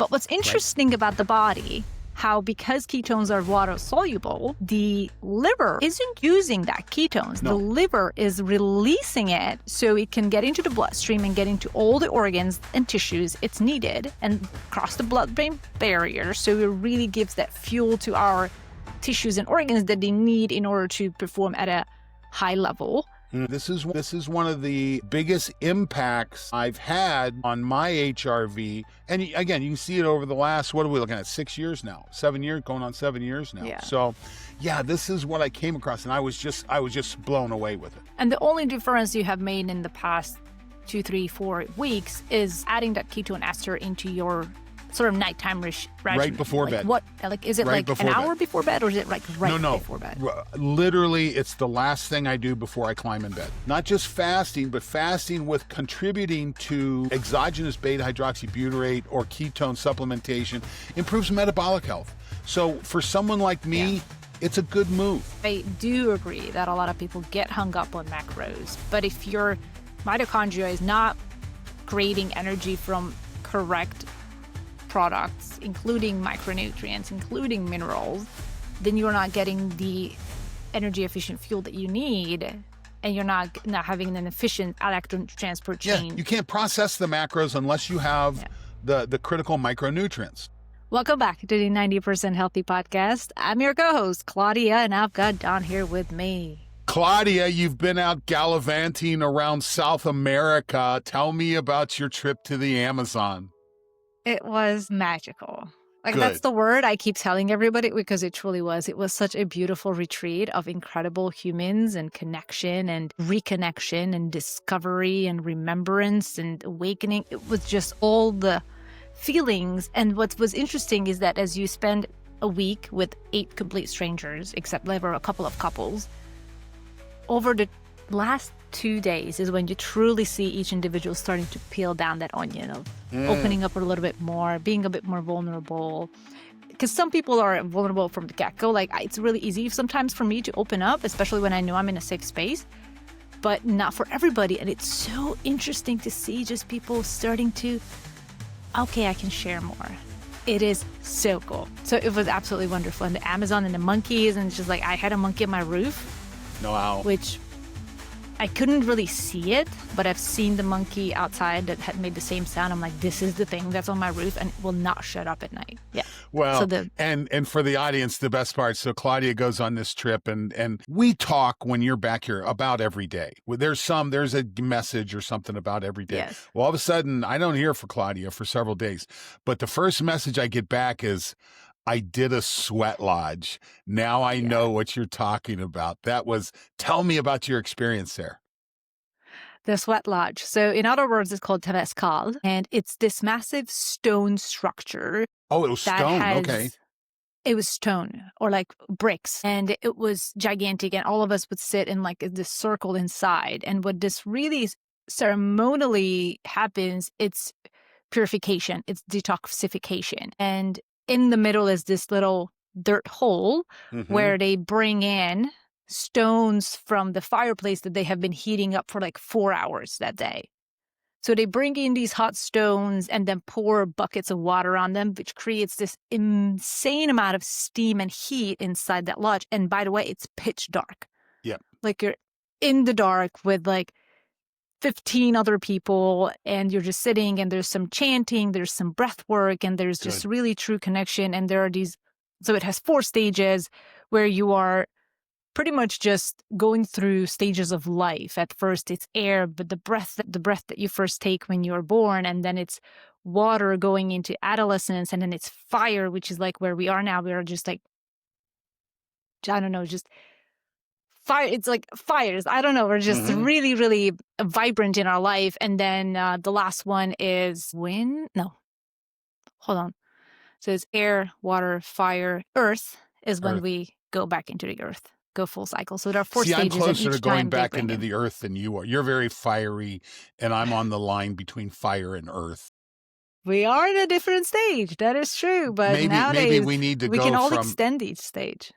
But what's interesting about the body, how because ketones are water soluble, the liver isn't using that ketones. No. The liver is releasing it so it can get into the bloodstream and get into all the organs and tissues it's needed and cross the blood-brain barrier. So it really gives that fuel to our tissues and organs that they need in order to perform at a high level. This is one of the biggest impacts I've had on my HRV. And again, you can see it over the last, what are we looking at, 6 years now, 7 years, going on 7 years now. Yeah. So yeah, this is what I came across, and I was just blown away with it. And the only difference you have made in the past 2, 3, 4 weeks is adding that ketone ester into your sort of nighttime regimen. Right before bed. What, like, is it Right like an before hour bed. before bed, or is it like No. before bed? Literally, it's the last thing I do before I climb in bed. Not just fasting, but fasting with contributing to exogenous beta-hydroxybutyrate or ketone supplementation improves metabolic health. So for someone like me, it's a good move. I do agree that a lot of people get hung up on macros, but if your mitochondria is not creating energy from correct products, including micronutrients, including minerals, then you're not getting the energy efficient fuel that you need, and you're not having an efficient electron transport chain. Yeah, you can't process the macros unless you have the critical micronutrients. Welcome back to the 90% Healthy Podcast. I'm your co-host, Claudia, and I've got Don here with me. Claudia, you've been out gallivanting around South America. Tell me about your trip to the Amazon. It was magical. Like, Good. that's the word I keep telling everybody, because it truly was. It was such a beautiful retreat of incredible humans and connection and reconnection and discovery and remembrance and awakening. It was just all the feelings. And what was interesting is that as you spend a week with 8 complete strangers, except there were a couple of couples, over the last 2 days is when you truly see each individual starting to peel down that onion of opening up a little bit more, being a bit more vulnerable. Because some people are vulnerable from the get-go. Like, it's really easy sometimes for me to open up, especially when I know I'm in a safe space, but not for everybody. And it's so interesting to see just people starting to, okay, I can share more. It is so cool. So it was absolutely wonderful. And the Amazon and the monkeys, and it's just like, I had a monkey on my roof. Wow. Which I couldn't really see it, but I've seen the monkey outside that had made the same sound. I'm like, this is the thing that's on my roof, and it will not shut up at night. Yeah. Well, So and for the audience, the best part, so Claudia goes on this trip, and we talk when you're back here about every day. There's a message or something about every day. Yes. Well, all of a sudden, I don't hear from Claudia for several days, but the first message I get back is, I did a sweat lodge. Now I know what you're talking about. Tell me about your experience there. The sweat lodge. So in other words, it's called Temescal, and it's this massive stone structure. Oh, it was stone. Okay. It was stone, or like bricks, and it was gigantic, and all of us would sit in like this circle inside. And what this really ceremonially happens, it's purification, it's detoxification. And in the middle is this little dirt hole where they bring in stones from the fireplace that they have been heating up for like 4 hours that day. So they bring in these hot stones and then pour buckets of water on them, which creates this insane amount of steam and heat inside that lodge. And by the way, it's pitch dark. Yeah. Like, you're in the dark with like 15 other people, and you're just sitting, and there's some chanting, there's some breath work, and there's just really true connection. And there are these, so it has 4 stages where you are pretty much just going through stages of life. At first it's air, but the breath that you first take when you're born, and then it's water going into adolescence, and then it's fire, which is like where we are now. We are just like, I don't know, just fire. It's like fires. I don't know. We're just really, really vibrant in our life. And then the last one is wind. No, hold on. So it's air, water, fire, earth is when we go back into the earth, go full cycle. So there are 4 stages. I'm closer to going back into in the earth than you are. You're very fiery, and I'm on the line between fire and earth. We are in a different stage. That is true. But maybe nowadays, we need to we go can all from extend each stage.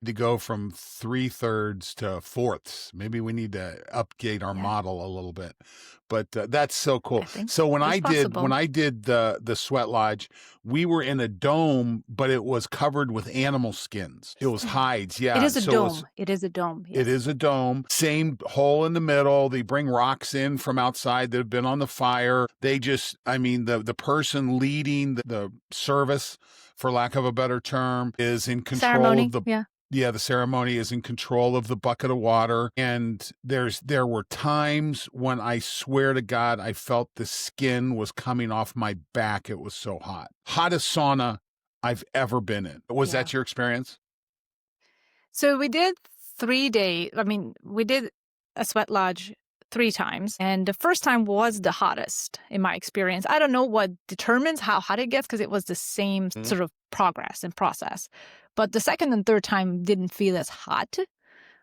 To go from 3/3 to fourths. Maybe we need to update our Yeah, model a little bit, but that's so cool. I think So it is when possible. I did the sweat lodge, we were in a dome, but it was covered with animal skins. It was Mm. hides, It yeah. is a So it was dome. It is a dome. it Yes. is a dome, same hole in the middle. They bring rocks in from outside that have been on the fire. They just, I mean, the person leading the service, for lack of a better term, is in control of Ceremony. the Yeah. yeah, the ceremony is in control of the bucket of water. And there were times when I swear to God, I felt the skin was coming off my back. It was so hot. Hottest sauna I've ever been in. Was Yeah. that your experience? So we did 3 days. I mean, we did a sweat lodge 3 times, and the first time was the hottest in my experience. I don't know what determines how hot it gets because it was the same Mhm. sort of progress and process. But the second and third time didn't feel as hot.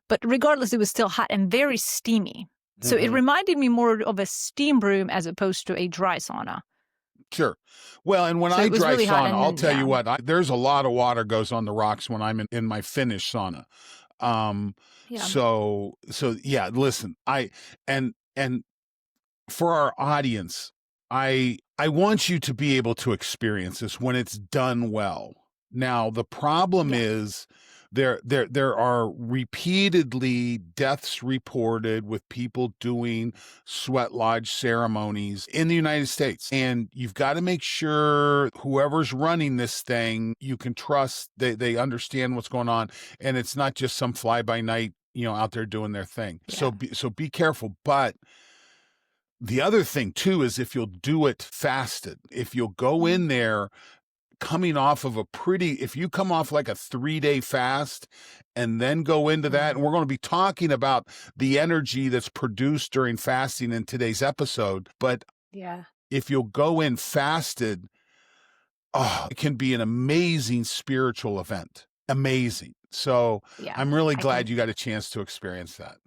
But regardless, it was still hot and very steamy. So it Mhm. reminded me more of a steam room as opposed to a dry sauna. Sure. Well, and when So I it was dry really hot. sauna, And I'll then, tell you yeah, what, there's a lot of water goes on the rocks when I'm in my Finnish sauna. Um, yeah, so yeah, listen, and for our audience, I want you to be able to experience this when it's done well. Now, the problem yeah, is there are repeatedly deaths reported with people doing sweat lodge ceremonies in the United States. And you've got to make sure whoever's running this thing, you can trust they understand what's going on. And it's not just some fly by night, out there doing their thing. yeah. So be careful. But the other thing too is if you'll do it fasted, if you'll go Mm, in there coming off of if you come off like a 3-day fast and then go into that, and mm, we're going to be talking about the energy that's produced during fasting in today's episode. But yeah, if you'll go in fasted, oh, it can be an amazing spiritual event. Amazing. So yeah. I'm really I glad can. you got a chance to experience that.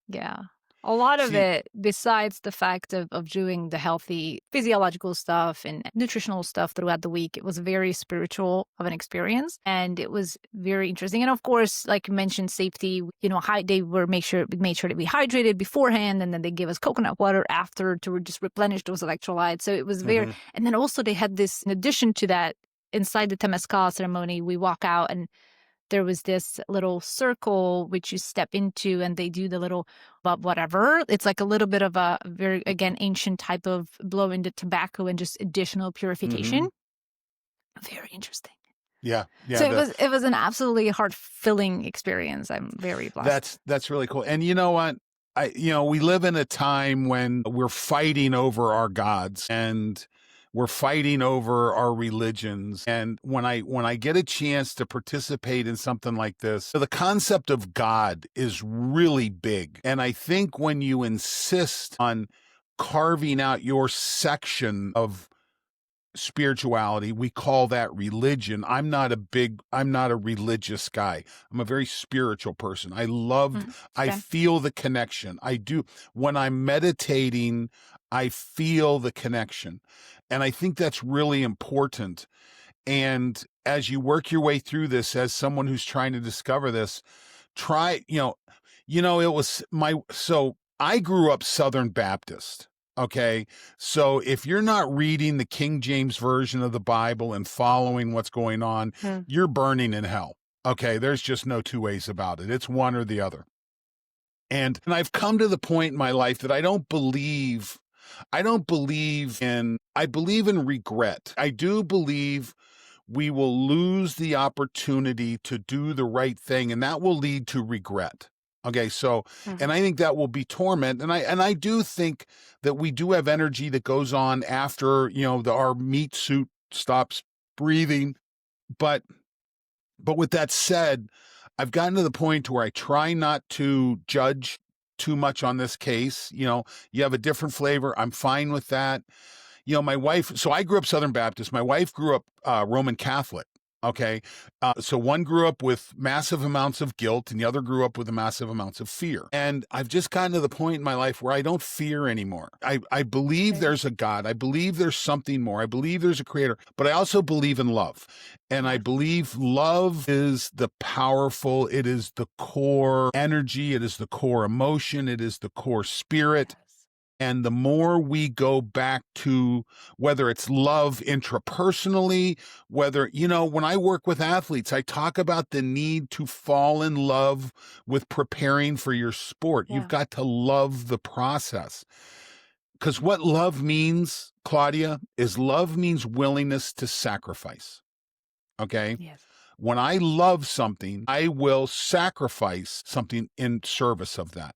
Yeah. A lot of See, it, besides the fact of doing the healthy physiological stuff and nutritional stuff throughout the week, it was very spiritual of an experience. And it was very interesting. And of course, like you mentioned, safety, they were made sure that we hydrated beforehand, and then they gave us coconut water after to just replenish those electrolytes. So it was very, mhm, and then also they had this, in addition to that, inside the Temescal ceremony, we walk out and there was this little circle which you step into and they do the little but whatever. It's like a little bit of a very, again, ancient type of blow into tobacco and just additional purification. mhm. Very interesting. Yeah, So yeah. it was an absolutely heart filling experience. I'm very blessed. That's really cool. And you know what? We live in a time when we're fighting over our gods and we're fighting over our religions. And when I get a chance to participate in something like this, the concept of God is really big. And I think when you insist on carving out your section of spirituality, we call that religion. I'm not a religious guy. I'm a very spiritual person. I Okay. feel the connection. I do. When I'm meditating, I feel the connection. And I think that's really important. And as you work your way through this, as someone who's trying to discover this, try, it was so I grew up Southern Baptist. Okay. So if you're not reading the King James Version of the Bible and following what's going on, Mm. you're burning in hell. Okay. There's just no two ways about it. It's one or the other. And I've come to the point in my life that I believe in regret. I do believe we will lose the opportunity to do the right thing, and that will lead to regret. Okay, so, and Mhm. I think that will be torment. And I do think that we do have energy that goes on after, our meat suit stops breathing. But with that said, I've gotten to the point where I try not to judge too much on this case. You have a different flavor. I'm fine with that. My wife, so I grew up Southern Baptist. My wife grew up Roman Catholic. Okay. So one grew up with massive amounts of guilt and the other grew up with massive amounts of fear. And I've just gotten to the point in my life where I don't fear anymore. I believe Okay. there's a God. I believe there's something more. I believe there's a creator, but I also believe in love. And I Yes. believe love is the powerful, it is the core energy, it is the core emotion, it is the core spirit. Yes. And the more we go back to whether it's love intrapersonally, whether, when I work with athletes, I talk about the need to fall in love with preparing for your sport. You've Yeah. got to love the process. Because what love means, Claudia, is love means willingness to sacrifice. Okay. Yes. When I love something, I will sacrifice something in service of that.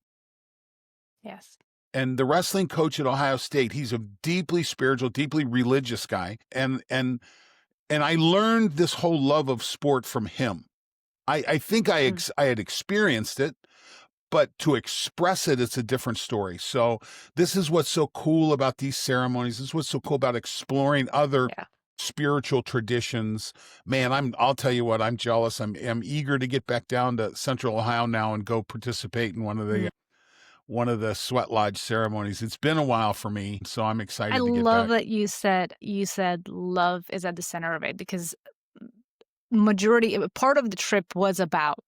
Yes. And the wrestling coach at Ohio State, he's a deeply spiritual, deeply religious guy. And I learned this whole love of sport from him. I think I Mm. had experienced it, but to express it, it's a different story. So this is what's so cool about these ceremonies. This is what's so cool about exploring other Yeah. spiritual traditions. Man, I'll tell you what, I'm jealous. I'm eager to get back down to Central Ohio now and go participate in Mm. one of the sweat lodge ceremonies. It's been a while for me, so I'm I excited to get love back. that you said love is at the center of it, because part of the trip was about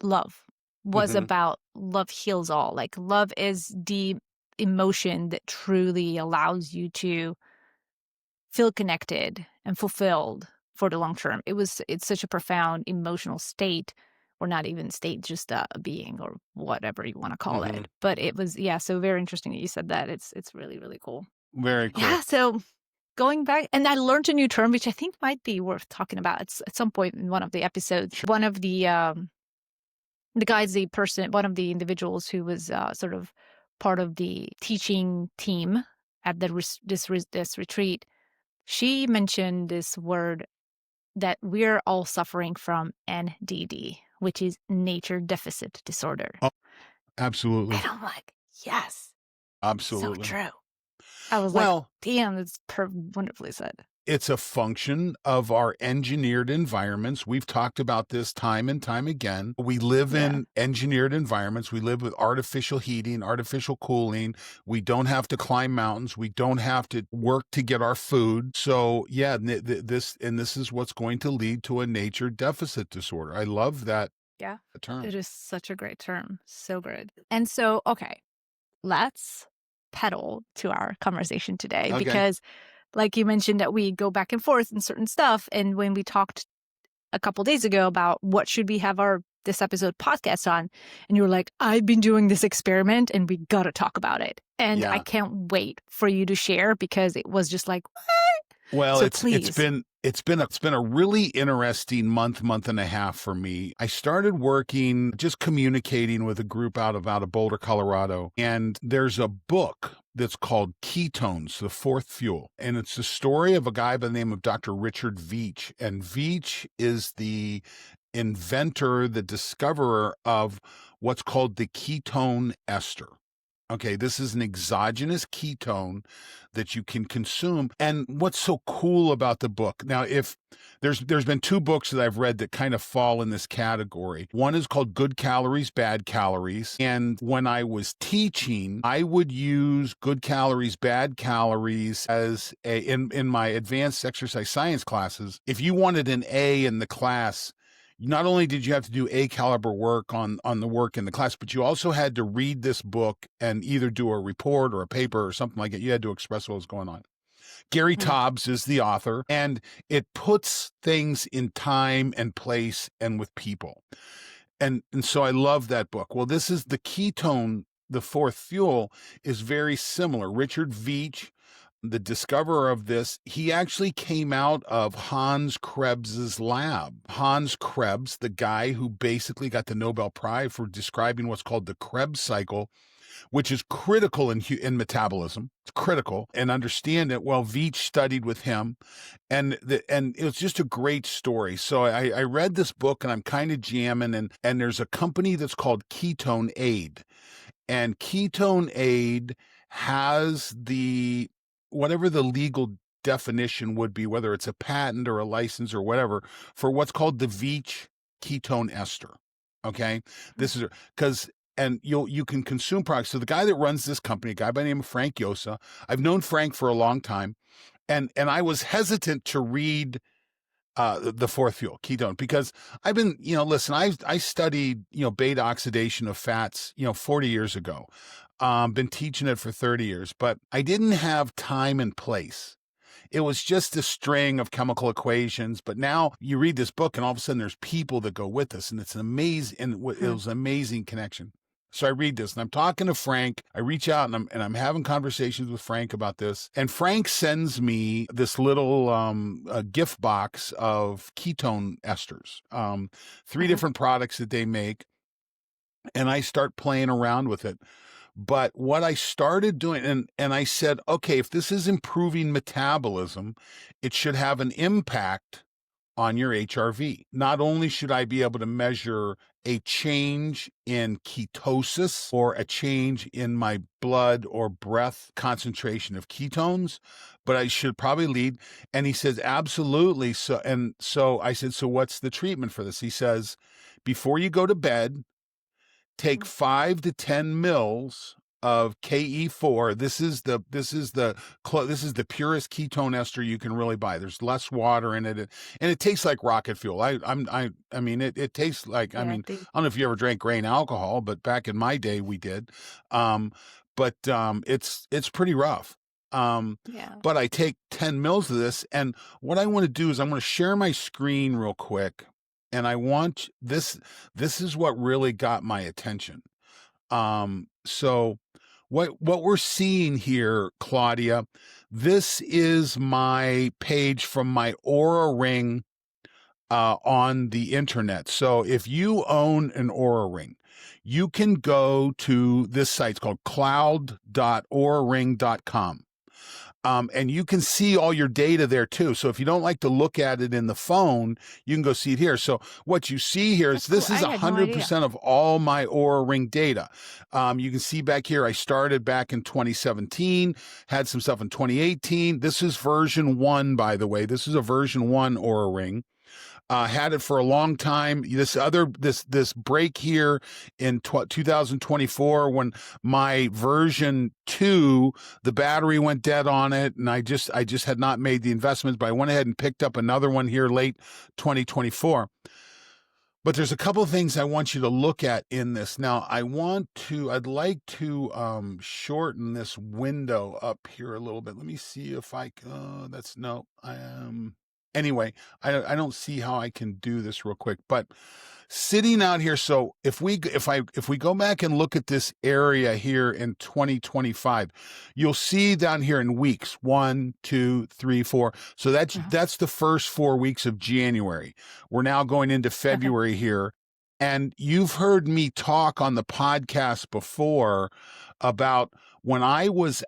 love, Hmm. love heals all. Like, love is the emotion that truly allows you to feel connected and fulfilled for the long term. It's such a profound emotional state, or not even state, just a being, or whatever you want to call Hmm. it. But it was, yeah, so very interesting that you said that. It's really, really cool. Very Yeah, cool. so going back, and I learned a new term, which I think might be worth talking about at some point in one of the episodes. Sure. One of the guys, one of the individuals who was sort of part of the teaching team at this retreat, she mentioned this word that we're all suffering from, NDD, which is nature deficit disorder. Oh, absolutely. And I'm like, yes, so Absolutely. true. I was like, Well, damn, that's wonderfully said. it's a function of our engineered environments. We've talked about this time and time again. We live Yeah. in engineered environments. We live with artificial heating, artificial cooling. We don't have to climb mountains. We don't have to work to get our food. So, yeah, this is what's going to lead to a nature deficit disorder. I love that Yeah. term. It is such a great term. So good. And so, okay, let's pedal to our conversation today, Okay. because like you mentioned that we go back and forth in certain stuff. And when we talked a couple days ago about what should we have this episode podcast on, and you were like, I've been doing this experiment and we got to talk about it. And I Yeah. can't wait for you to share, because it was just like, what? Well, So it's please. been a really interesting month and a half for me. I started working, just communicating with a group out of Boulder, Colorado, and there's a book that's called Ketones, the Fourth Fuel, and it's the story of a guy by the name of Dr. Richard Veach, and Veach is the inventor, the discoverer of what's called the ketone ester. Okay, this is an exogenous ketone that you can consume. And what's so cool about the book? Now, if there's been two books that I've read that kind of fall in this category. One is called Good Calories, Bad Calories. And when I was teaching, I would use Good Calories, Bad Calories as in my advanced exercise science classes. If you wanted an A in the class, not only did you have to do A caliber work on the work in the class, but you also had to read this book and either do a report or a paper or something like that. You had to express what was going on. Gary Mm. Taubes is the author, and it puts things in time and place and with people. And so I love that book. Well, this is the ketone, the fourth fuel, is very similar. Richard Veach, the discoverer of this, he actually came out of Hans Krebs's lab. Hans Krebs, the guy who basically got the Nobel Prize for describing what's called the Krebs cycle, which is critical in metabolism. It's critical, and understand it. Well, Veach studied with him, and it was just a great story. So I read this book, and I'm kind of jamming, and there's a company that's called Ketone Aid, and Ketone Aid has whatever the legal definition would be, whether it's a patent or a license or whatever, for what's called the Veach ketone ester. Okay, this is because, and you can consume products. So the guy that runs this company, a guy by the name of Frank Yosa, I've known Frank for a long time, and I was hesitant to read the fourth fuel, ketone, because I've been, listen, I studied, beta oxidation of fats, 40 years ago. Been teaching it for 30 years, but I didn't have time and place. It was just a string of chemical equations. But now you read this book and all of a sudden there's people that go with us, and it's an amazing, and it was an amazing connection. So I read this and I'm talking to Frank. I reach out and I'm having conversations with Frank about this. And Frank sends me this little gift box of ketone esters, three different products that they make. And I start playing around with it. But what I started doing, and I said, okay, if this is improving metabolism, it should have an impact on your HRV. Not only should I be able to measure a change in ketosis or a change in my blood or breath concentration of ketones, but I should probably lead. And he says, absolutely. So I said, so what's the treatment for this? He says, before you go to bed, take 5 to 10 mils of KE4. This is the purest ketone ester you can really buy. There's less water in it, and it tastes like rocket fuel. I mean it tastes like, I don't know if you ever drank grain alcohol, but back in my day we did. It's pretty rough. But I take 10 mils of this, and what I want to do is I'm going to share my screen real quick. And I want this is what really got my attention. So what we're seeing here, Claudia, this is my page from my Oura Ring on the internet. So if you own an Oura Ring, you can go to this site. It's called cloud.ouraring.com. And you can see all your data there too. So if you don't like to look at it in the phone, you can go see it here. So what you see here is this is 100% of all my Oura Ring data. You can see back here, I started back in 2017, had some stuff in 2018. This is version 1, by the way. This is a version 1 Oura Ring. Had it for a long time. This break here in 2024, when my version 2, the battery went dead on it, and I just had not made the investments, but I went ahead and picked up another one here late 2024. But there's a couple of things I want you to look at in this. Now, I'd like to shorten this window up here a little bit. Let me see if I can. Anyway, I don't see how I can do this real quick, but sitting out here. So if we go back and look at this area here in 2025, you'll see down here in weeks 1, 2, 3, 4. So that's the first 4 weeks of January. We're now going into February here. And you've heard me talk on the podcast before about when I was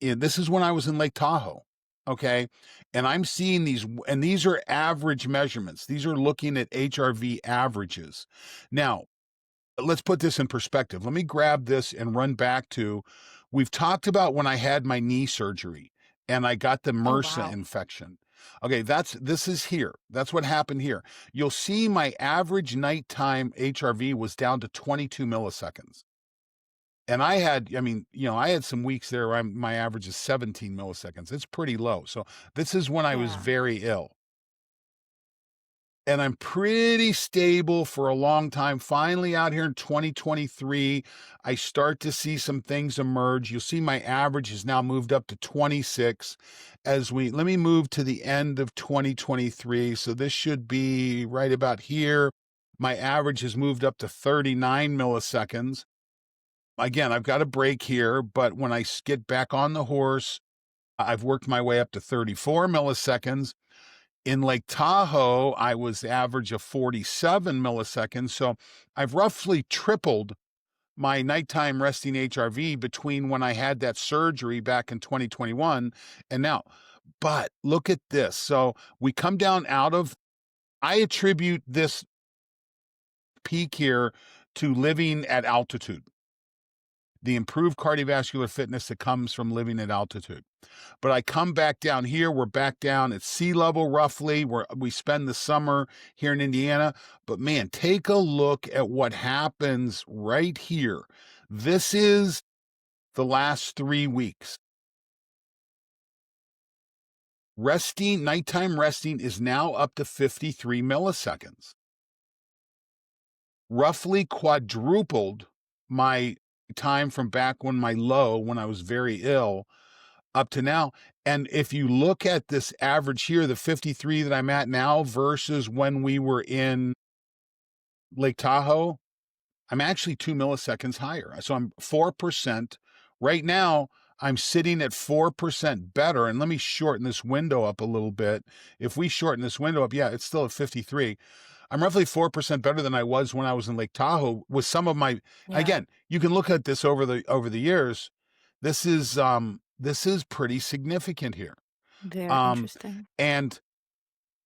this is when I was in Lake Tahoe. Okay. And I'm seeing these, and these are average measurements. These are looking at HRV averages. Now, let's put this in perspective. Let me grab this and run back to, we've talked about when I had my knee surgery and I got the MRSA infection. Okay, this is here. That's what happened here. You'll see my average nighttime HRV was down to 22 milliseconds. And I had some weeks there where my average is 17 milliseconds. It's pretty low. So this is when I was very ill. And I'm pretty stable for a long time. Finally, out here in 2023, I start to see some things emerge. You'll see my average has now moved up to 26. Let me move to the end of 2023. So this should be right about here. My average has moved up to 39 milliseconds. Again, I've got a break here, but when I get back on the horse, I've worked my way up to 34 milliseconds. In Lake Tahoe, I was average of 47 milliseconds. So I've roughly tripled my nighttime resting HRV between when I had that surgery back in 2021 and now. But look at this. So we come down I attribute this peak here to living at altitude. the improved cardiovascular fitness that comes from living at altitude. But I come back down here, we're back down at sea level roughly, where we spend the summer here in Indiana. But man, take a look at what happens right here. This is the last 3 weeks. Resting, nighttime resting is now up to 53 milliseconds. Roughly quadrupled my time from back when I was very ill, up to now. And if you look at this average here, the 53 that I'm at now versus when we were in Lake Tahoe, I'm actually 2 milliseconds higher. So I'm 4%. Right now, I'm sitting at 4% better. And let me shorten this window up a little bit. If we shorten this window up, yeah, it's still at 53. I'm roughly 4% better than I was when I was in Lake Tahoe with some of my, Yeah. again, you can look at this over the years. This is pretty significant here. Very Um, interesting. and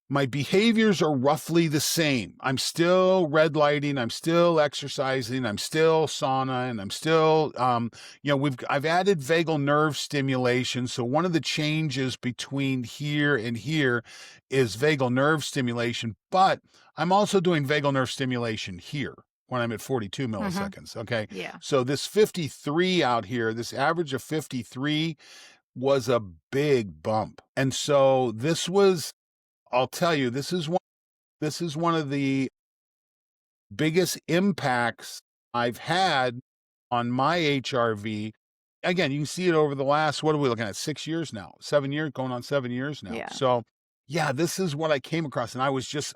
my behaviors are roughly the same. I'm still red lighting, I'm still exercising, I'm still sauna, and I'm still, I've added vagal nerve stimulation. So one of the changes between here and here is vagal nerve stimulation, but I'm also doing vagal nerve stimulation here when I'm at 42 Hmm. milliseconds. Okay. Yeah. So this 53 out here, this average of 53 was a big bump. And so I'll tell you, this is one of the biggest impacts I've had on my HRV. Again, you can see it over the last, what are we looking at? 6 years now, 7 years, going on 7 years now. Yeah. So yeah, this is what I came across and I was just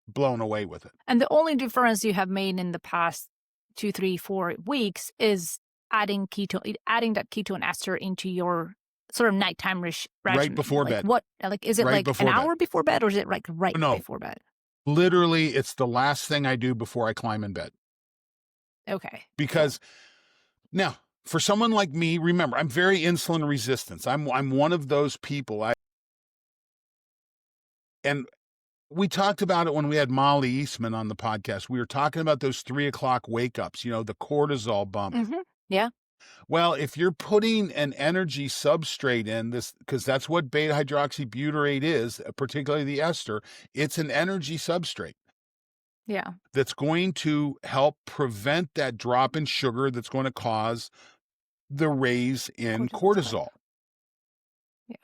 blown away with it. And the only difference you have made in the past 2, 3, 4 weeks is adding that ketone ester into your sort of nighttime Right regimen. before Like bed, what? Is it right like an before bed. hour before bed, or is it like right No, before bed? literally, it's the last thing I do before I climb in bed. Okay, cool. Because now, for someone like me, remember, I'm very insulin resistant. I'm one of those people. And we talked about it when we had Molly Eastman on the podcast. We were talking about those 3 o'clock wake ups, the cortisol bump. Yeah. Well, if you're putting an energy substrate in this, because that's what beta-hydroxybutyrate is, particularly the ester, it's an energy substrate Yeah. that's going to help prevent that drop in sugar that's going to cause the raise in Cortisol spike. cortisol. Yeah.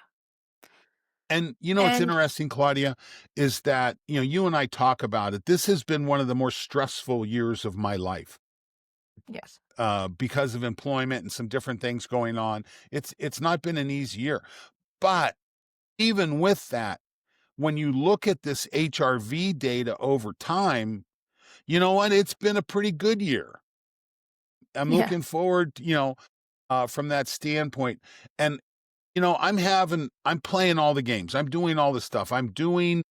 And what's And interesting, Claudia, is that, you and I talk about it. This has been one of the more stressful years of my life yes. because of employment and some different things going on. It's not been an easy year. But even with that, when you look at this HRV data over time, you know what? It's been a pretty good year. I'm Yeah. looking forward, from that standpoint. And I'm playing all the games. I'm doing all the stuff. I'm doing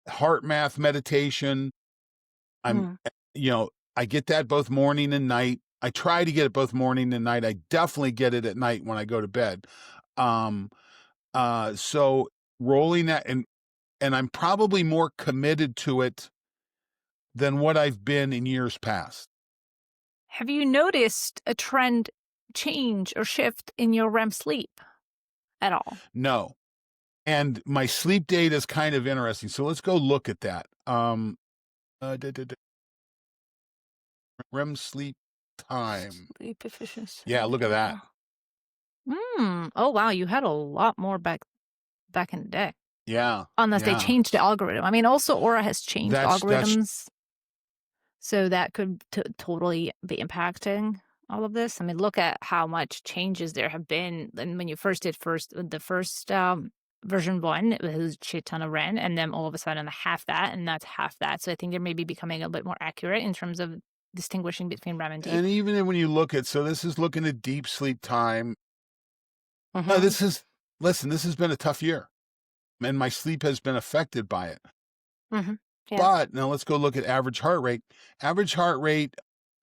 heart math meditation. I'm, Mm. I get that both morning and night. I try to get it both morning and night. I definitely get it at night when I go to bed. Um, so rolling that and I'm probably more committed to it than what I've been in years past. Have you noticed a trend change or shift in your REM sleep at all? No. And my sleep data is kind of interesting. So let's go look at that. REM sleep time. Sleep efficiency. Yeah, look at that. Oh wow, you had a lot more back in the day. Yeah. Unless they Yeah. changed the algorithm. I mean, also Aura has changed That's algorithms, so that could totally be impacting all of this. I mean, look at how much changes there have been. And when you the first version 1, it was a shit ton of REN, and then all of a sudden half that, and that's half that. So I think they're maybe becoming a bit more accurate in terms of distinguishing between REM and deep. and even when you look at, so this is looking at deep sleep time. Mhm. Listen, this has been a tough year and my sleep has been affected by it. Mhm. Yeah. But now let's go look at average heart rate. Average heart rate,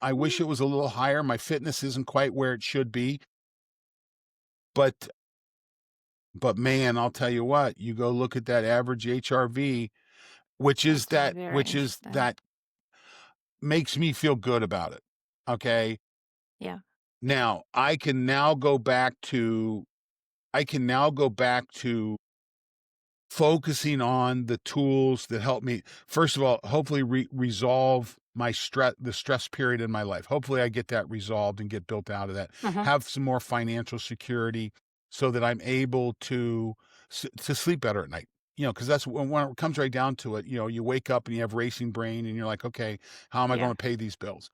I wish it was a little higher. My fitness isn't quite where it should be. But man, I'll tell you what, you go look at that average HRV, That's very which is interesting. that makes me feel good about it. Okay. Yeah. Now, I can now go back to focusing on the tools that help me, first of all, hopefully resolve the stress period in my life. Hopefully I get that resolved and get built out of that. Uh-huh. Have some more financial security so that I'm able to sleep better at night. Because that's when it comes right down to it. You wake up and you have racing brain, and you're like, okay, how am I going Yeah. to pay these bills?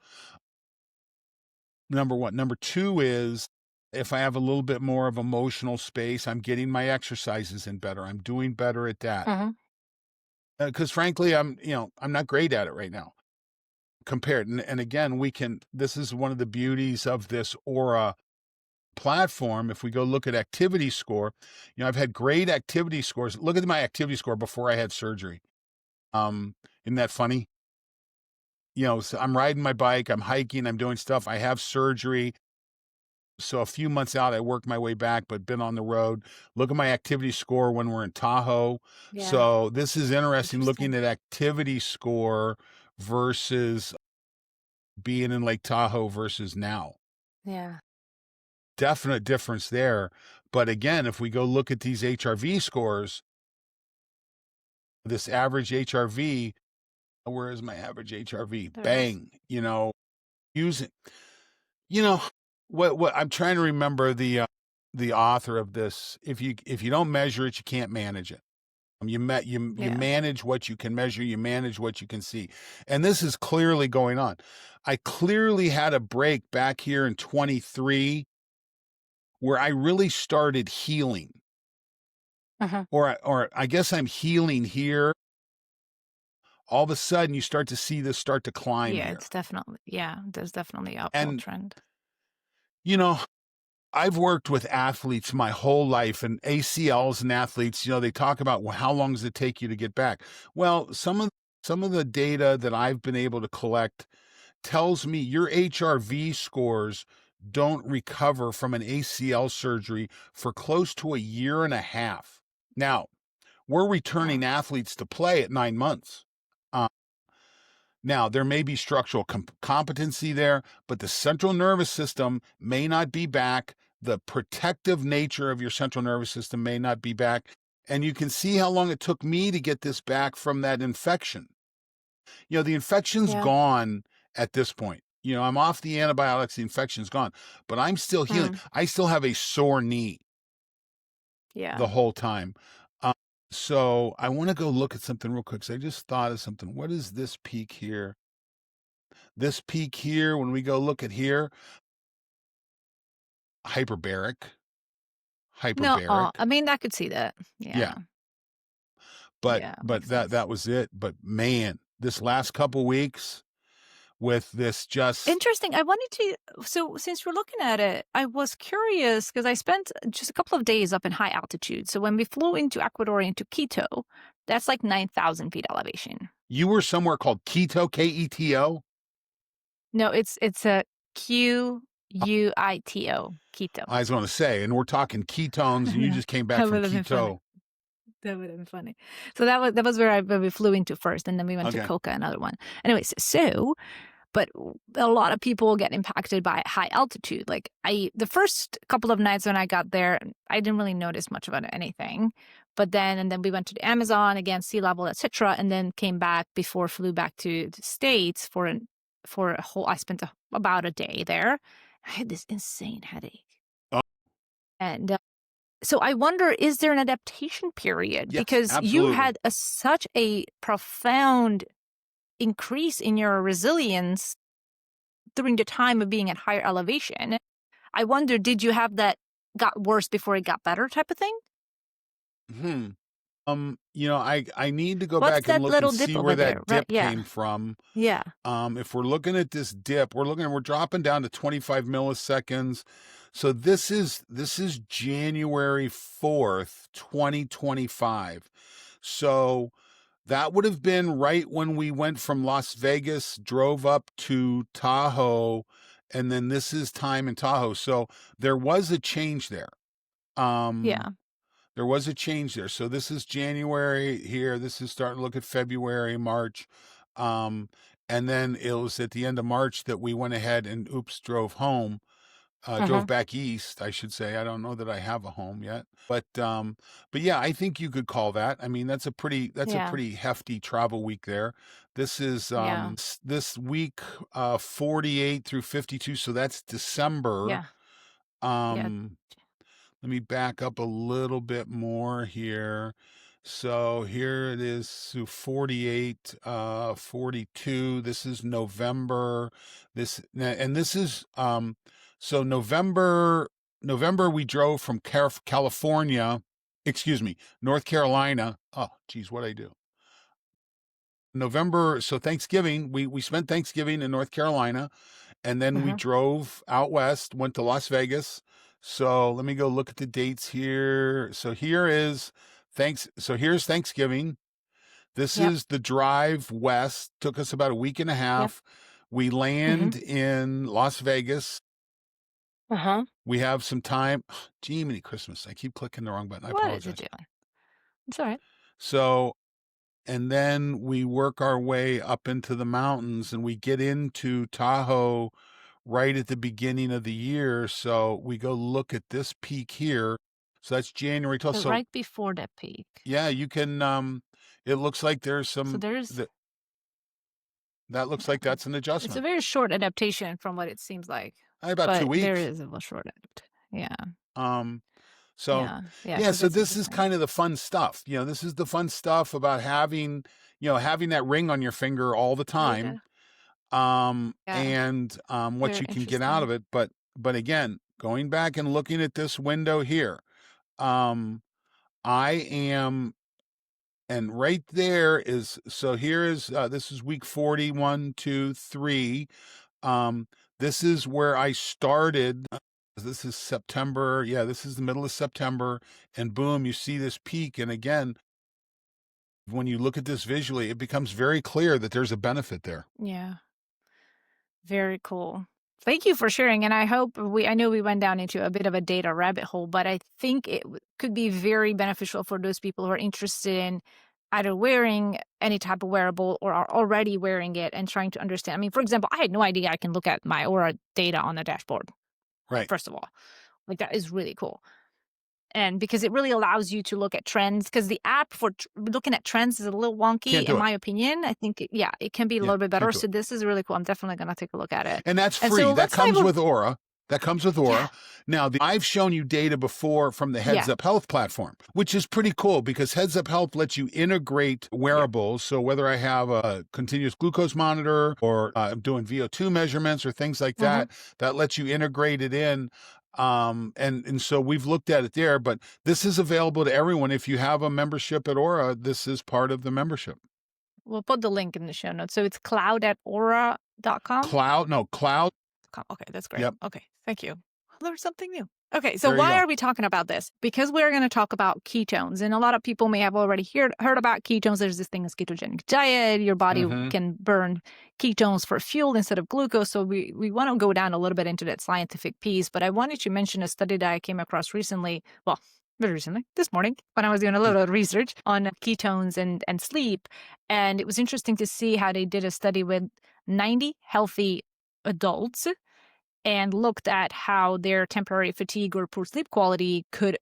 Number one. Number two is, if I have a little bit more of emotional space, I'm getting my exercises in better. I'm doing better at that. Uh-huh. Because frankly, I'm not great at it right now compared. And again, this is one of the beauties of this Aura platform. If we go look at activity score, I've had great activity scores. Look at my activity score before I had surgery. Isn't that funny? So I'm riding my bike, I'm hiking, I'm doing stuff. I have surgery. So a few months out, I worked my way back, but been on the road. Look at my activity score when we're in Tahoe. Yeah. So this is interesting, looking Interesting. at activity score versus being in Lake Tahoe versus now. Yeah. Definite difference there. But again, if we go look at these HRV scores, this average HRV, where is my average HRV? There it is. Bang, using, you know, what I'm trying to remember the author of this. If you don't measure it, you can't manage it. You Yeah. manage what you can measure, you manage what you can see. And this is clearly going on. I clearly had a break back here in 23 where I really started healing. Uh-huh. Or I guess I'm healing here. All of a sudden you start to see this start to climb Yeah, here. it's definitely, yeah, there's definitely uphill And trend. you know, I've worked with athletes my whole life, and ACLs and athletes, they talk about, well, how long does it take you to get back? Well, some of the data that I've been able to collect tells me your HRV scores don't recover from an ACL surgery for close to a year and a half. Now, we're Wow. returning athletes to play at 9 months. Uh, Now, there may be structural competency there, but the central nervous system may not be back. The protective nature of your central nervous system may not be back. And you can see how long it took me to get this back from that infection. The infection's Yeah. gone at this point. I'm off the antibiotics, the infection's gone, but I'm still healing. Mm. I still have a sore knee Yeah. the whole time. Um, so I want to go look at something real quick. So I just thought of something. What is this peak here? This peak here, when we go look at here, hyperbaric, No, hyperbaric. I mean, I could see that. Yeah, Yeah. but Yeah, but makes that sense. that was it. But man, this last couple weeks with this just Interesting. I wanted to, so since we're looking at it, I was curious because I spent just a couple of days up in high altitude. So when we flew into Ecuador, into Quito, that's like 9,000 feet elevation. you were somewhere called Keto, Keto. No, it's a Quito, Quito. I was going to say, and we're talking ketones, and you Yeah, just came back that from would have been funny. keto. That would have been funny. So that was where we flew into first, and then we went to Okay. Coca, another one. Anyways, so but a lot of people get impacted by high altitude. Like the first couple of nights when I got there, I didn't really notice much about anything. But then we went to the Amazon again, sea level, etc., and then came back before flew back to the States for a whole. I spent about a day there. I had this insane headache, Oh, and so I wonder, is there an adaptation period? yes, Because you absolutely. had such a profound increase in your resilience during the time of being at higher elevation. I wonder, did you have that got worse before it got better type of thing? Hmm. I need to go What's back and that look and little dip see over where there? that Right? dip Yeah. came from. Yeah. If we're looking at this dip, we're dropping down to 25 milliseconds. So this is January 4th, 2025. So that would have been right when we went from Las Vegas, drove up to Tahoe, and then this is time in Tahoe. So there was a change there. Um, Yeah. there was a change there. So this is January here. This is starting to look at February, March. Um, and then it was at the end of March that we went ahead and drove home. Uh-huh. drove back east, I should say. I don't know that I have a home yet, but yeah, I think you could call that. I mean, that's a Yeah. pretty hefty travel week there. This is Yeah. this week 48 through 52, so that's December. Yeah. Yeah. Um, let me back up a little bit more here. So here it is, so 48, 42. This is November. And this is so November we drove from California, excuse me, North Carolina. Oh, geez, what I do? November, so Thanksgiving, we spent Thanksgiving in North Carolina, and then we Uh-huh. drove out west, went to Las Vegas. So let me go look at the dates here. So here's Thanksgiving. This Yep. is the drive west. Took us about a week and a Yep. half. We Mm-hmm. land in Las Vegas. Uh-huh. We have some time. Gee, many Christmas. I keep clicking the wrong button. I What is it apologize. doing? It's all right. So, and then we work our way up into the mountains and we get into Tahoe right at the beginning of the year. So we go look at this peak here. So that's January 12th. So So right before the peak. yeah, you can it looks like there's So some there's that looks like yeah. that's an It's a adjustment. very short adaptation from what it seems like. About two But there weeks. is a short adapt. Yeah. Um so Yeah. Yeah. yeah, So so that's this is interesting. kind of the fun stuff. This is the fun stuff about having that ring on your finger all the Yeah. time. Yeah. And what Very you can get out interesting. of it. But again, going back and looking at this window here, um, I am, and right there is, so here is, this is week 41, 2, 3. Um, this is where I started. This is September. Yeah, this is the middle of September. And boom, you see this peak. And again, when you look at this visually, it becomes very clear that there's a benefit there. Yeah. Very cool. Thank you for sharing. And I know we went down into a bit of a data rabbit hole, but I think it could be very beneficial for those people who are interested in either wearing any type of wearable or are already wearing it and trying to understand. I mean, for example, I had no idea I can look at my Aura data on the dashboard, Right. first of all. Like, that is really cool. And because it really allows you to look at trends, because the app for looking at trends is a little wonky, Can't in do it. my opinion. I think, it can be a Yeah, little bit can't better. do So it. this is really cool. I'm definitely going to take a look at it. And that's And free. so That let's dive comes in. with Aura. That comes with Aura. Yeah. Now, I've shown you data before from the Heads Yeah. Up Health platform, which is pretty cool because Heads Up Health lets you integrate wearables. So whether I have a continuous glucose monitor or I'm doing VO2 measurements or things like Mhm. that lets you integrate it in. And so we've looked at it there, but this is available to everyone. If you have a membership at Aura, this is part of the membership. We'll put the link in the show notes. So it's cloud@aura.com. Cloud. Okay, that's great. Yep. Okay, thank you. Learned something new. Okay, so There you why go. are we talking about this? Because we're going to talk about ketones. And a lot of people may have already heard about ketones. There's this thing as ketogenic diet. Your body Mhm. can burn ketones for fuel instead of glucose. So we want to go down a little bit into that scientific piece. But I wanted to mention a study that I came across recently. Well, very recently, this morning, when I was doing a little research on ketones and sleep. And it was interesting to see how they did a study with 90 healthy adults and looked at how their temporary fatigue or poor sleep quality could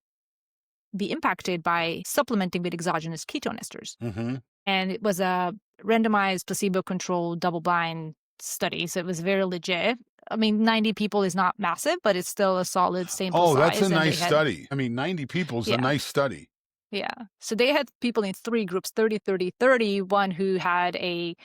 be impacted by supplementing with exogenous ketone esters. Mhm. And it was a randomized, placebo-controlled, double-blind study, so it was very legit. I mean, 90 people is not massive, but it's still a solid sample Oh, that's size. a And they nice had, study. I mean, 90 people is a yeah, nice study. yeah. So they had people in 3 groups, 30, 30, 30. One who had a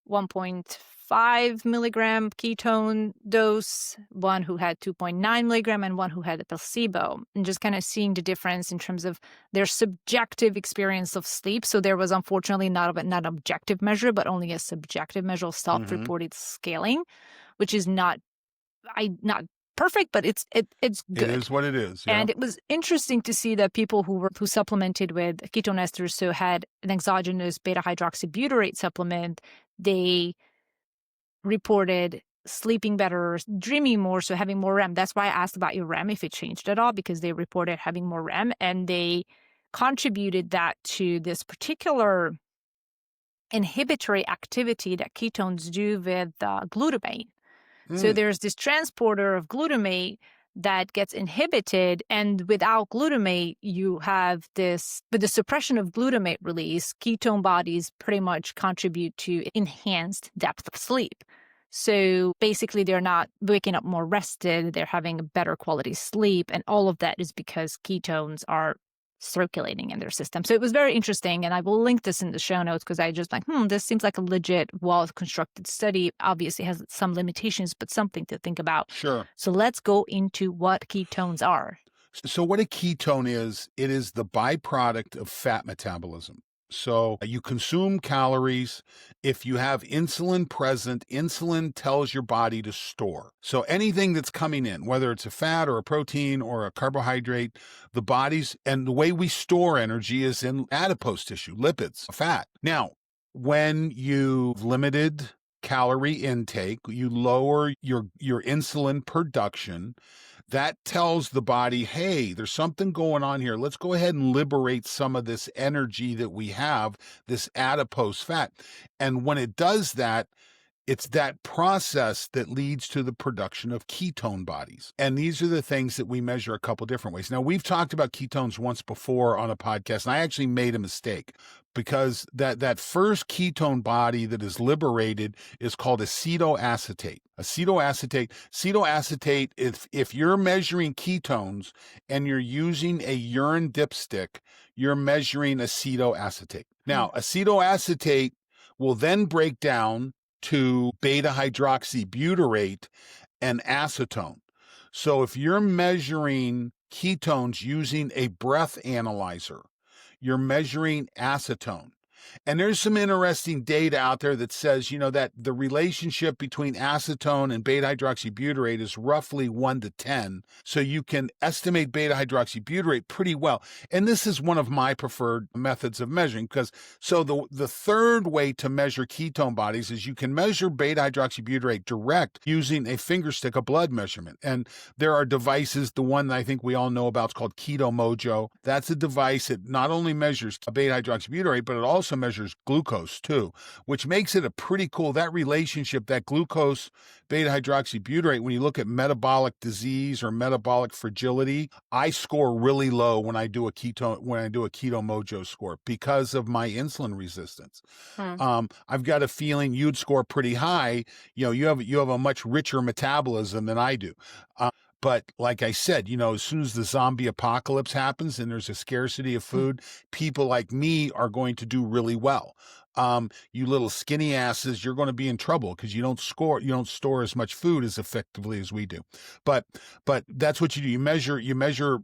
1.5 milligram ketone dose, one who had 2.9 milligram, and one who had a placebo, and just kind of seeing the difference in terms of their subjective experience of sleep. So there was unfortunately not an objective measure, but only a subjective measure of self-reported scaling, which is not perfect, but it's good. It is what it is. Yeah. And it was interesting to see that people who supplemented with ketone esters, so had an exogenous beta-hydroxybutyrate supplement, they reported sleeping better, dreaming more, so having more REM. That's why I asked about your REM, if it changed at all, because they reported having more REM, and they contributed that to this particular inhibitory activity that ketones do with glutamate. So there's this transporter of glutamate that gets inhibited. And without glutamate, you have this, with the suppression of glutamate release, ketone bodies pretty much contribute to enhanced depth of sleep. So basically, they're not waking up more rested, they're having a better quality sleep. And all of that is because ketones are circulating in their system. So it was very interesting. And I will link this in the show notes because I just like, this seems like a legit, well-constructed study. Obviously has some limitations, but something to think about. Sure. So let's go into what ketones are. So what a ketone is, it is the byproduct of fat metabolism. So you consume calories. If you have insulin present, insulin tells your body to store. So anything that's coming in, whether it's a fat or a protein or a carbohydrate, the body's, and the way we store energy is in adipose tissue, lipids, fat. Now, when you've limited calorie intake, you lower your insulin production. That tells the body, hey, there's something going on here. Let's go ahead and liberate some of this energy that we have, this adipose fat. And when it does that, it's that process that leads to the production of ketone bodies. And these are the things that we measure a couple different ways. Now, we've talked about ketones once before on a podcast, and I actually made a mistake because that first ketone body that is liberated is called acetoacetate. Acetoacetate, if you're measuring ketones and you're using a urine dipstick, you're measuring acetoacetate. Now, acetoacetate will then break down to beta-hydroxybutyrate and acetone. So if you're measuring ketones using a breath analyzer, you're measuring acetone. And there's some interesting data out there that says, that the relationship between acetone and beta-hydroxybutyrate is roughly 1 to 10. So you can estimate beta-hydroxybutyrate pretty well. And this is one of my preferred methods of measuring because the third way to measure ketone bodies is you can measure beta-hydroxybutyrate direct using a finger stick, a blood measurement. And there are devices, the one that I think we all know about is called Keto Mojo. That's a device that not only measures beta-hydroxybutyrate, but it also measures glucose too, which makes it a pretty cool, that relationship, that glucose beta-hydroxybutyrate, when you look at metabolic disease or metabolic fragility, I score really low when I do a Keto Mojo score because of my insulin resistance. I've got a feeling you'd score pretty high. You have a much richer metabolism than I do. But like I said, as soon as the zombie apocalypse happens and there's a scarcity of food, people like me are going to do really well. You little skinny asses, you're going to be in trouble because you don't store as much food as effectively as we do. But that's what you do. You measure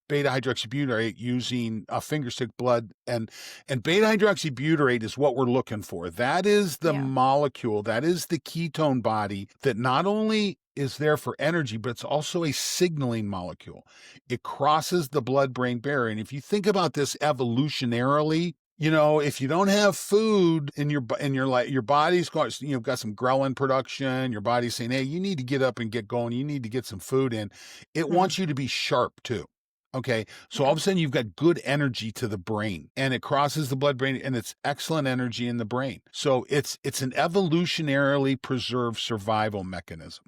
beta-hydroxybutyrate using a finger stick blood, and beta-hydroxybutyrate is what we're looking for. That is the molecule, that is the ketone body that not only is there for energy, but it's also a signaling molecule. It crosses the blood-brain barrier. And if you think about this evolutionarily, if you don't have food in your body's got, you've got some ghrelin production, your body's saying, hey, you need to get up and get going. You need to get some food in. It wants you to be sharp too. Okay. So all of a sudden you've got good energy to the brain and it crosses the blood-brain and it's excellent energy in the brain. So it's an evolutionarily preserved survival mechanism.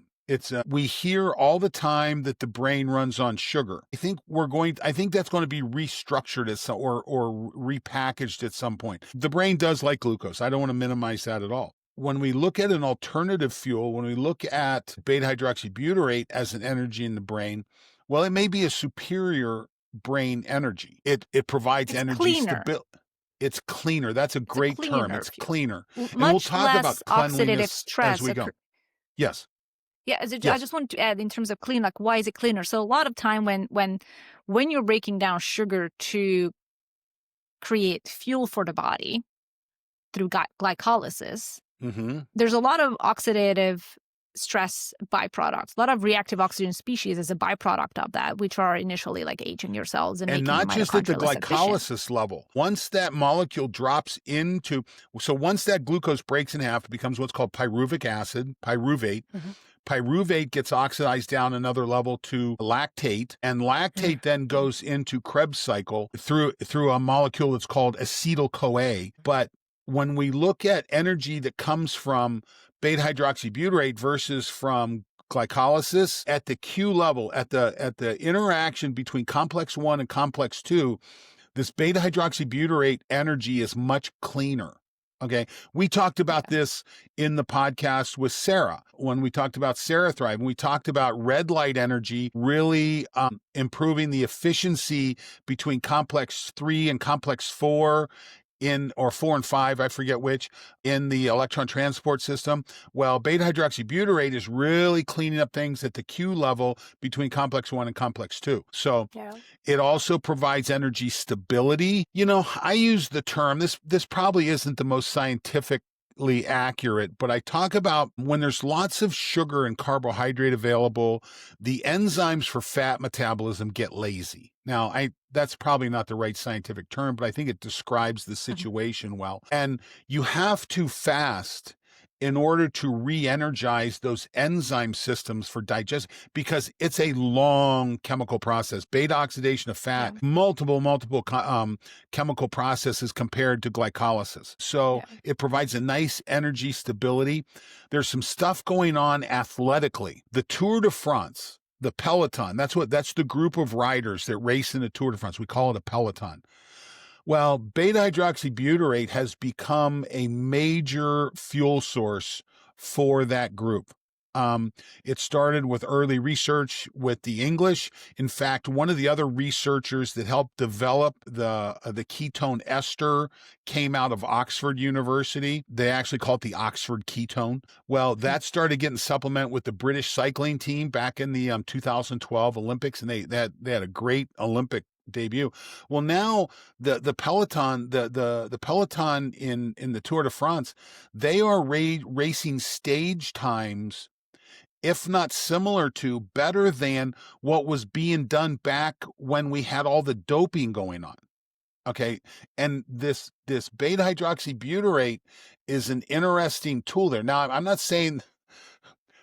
We hear all the time that the brain runs on sugar. I think that's going to be restructured or repackaged at some point. The brain does like glucose. I don't want to minimize that at all. When we look at an alternative fuel, when we look at beta-hydroxybutyrate as an energy in the brain, well, it may be a superior brain energy. It provides energy stability. It's cleaner. That's a great term. It's cleaner. Much and we'll talk less about oxidative cleanliness stress as we go. Yes. Yeah, I Yes. just wanted to add in terms of clean, like why is it cleaner? So a lot of time when you're breaking down sugar to create fuel for the body through glycolysis, there's a lot of oxidative stress byproducts, a lot of reactive oxygen species as a byproduct of that, which are initially like aging your cells and making not your just at the mitochondria less glycolysis efficient. level. Once that molecule drops once that glucose breaks in half, it becomes what's called pyruvic acid, pyruvate. Pyruvate gets oxidized down another level to lactate, and lactate then goes into Krebs cycle through a molecule that's called acetyl-CoA. But when we look at energy that comes from beta-hydroxybutyrate versus from glycolysis at the Q level, at the interaction between complex 1 and complex 2, this beta-hydroxybutyrate energy is much cleaner. Okay. We talked about this in the podcast with Sarah when we talked about Sarah Thrive, and we talked about red light energy really improving the efficiency between complex 3 and complex 4 or 4 and 5, I forget which, in the electron transport system. Well, beta-hydroxybutyrate is really cleaning up things at the Q level between complex 1 and complex 2. So it also provides energy stability. I use the term, this probably isn't the most scientifically accurate, but I talk about when there's lots of sugar and carbohydrate available, the enzymes for fat metabolism get lazy. Now, that's probably not the right scientific term, but I think it describes the situation well. And you have to fast in order to re-energize those enzyme systems for digestion, because it's a long chemical process. Beta oxidation of fat, multiple chemical processes compared to glycolysis. So it provides a nice energy stability. There's some stuff going on athletically. The Tour de France, the peloton, that's the group of riders that race in the Tour de France. We call it a peloton. Well, beta-hydroxybutyrate has become a major fuel source for that group. It started with early research with the English. In fact, one of the other researchers that helped develop the ketone ester came out of Oxford University. They actually call it the Oxford ketone. Well, that started getting supplemented with the British cycling team back in the 2012 Olympics, and they had a great Olympic debut. Well, now the peloton, the peloton in the Tour de France, they are racing stage times, if not similar to, better than what was being done back when we had all the doping going on. Okay. And this beta-hydroxybutyrate is an interesting tool there. Now, I'm not saying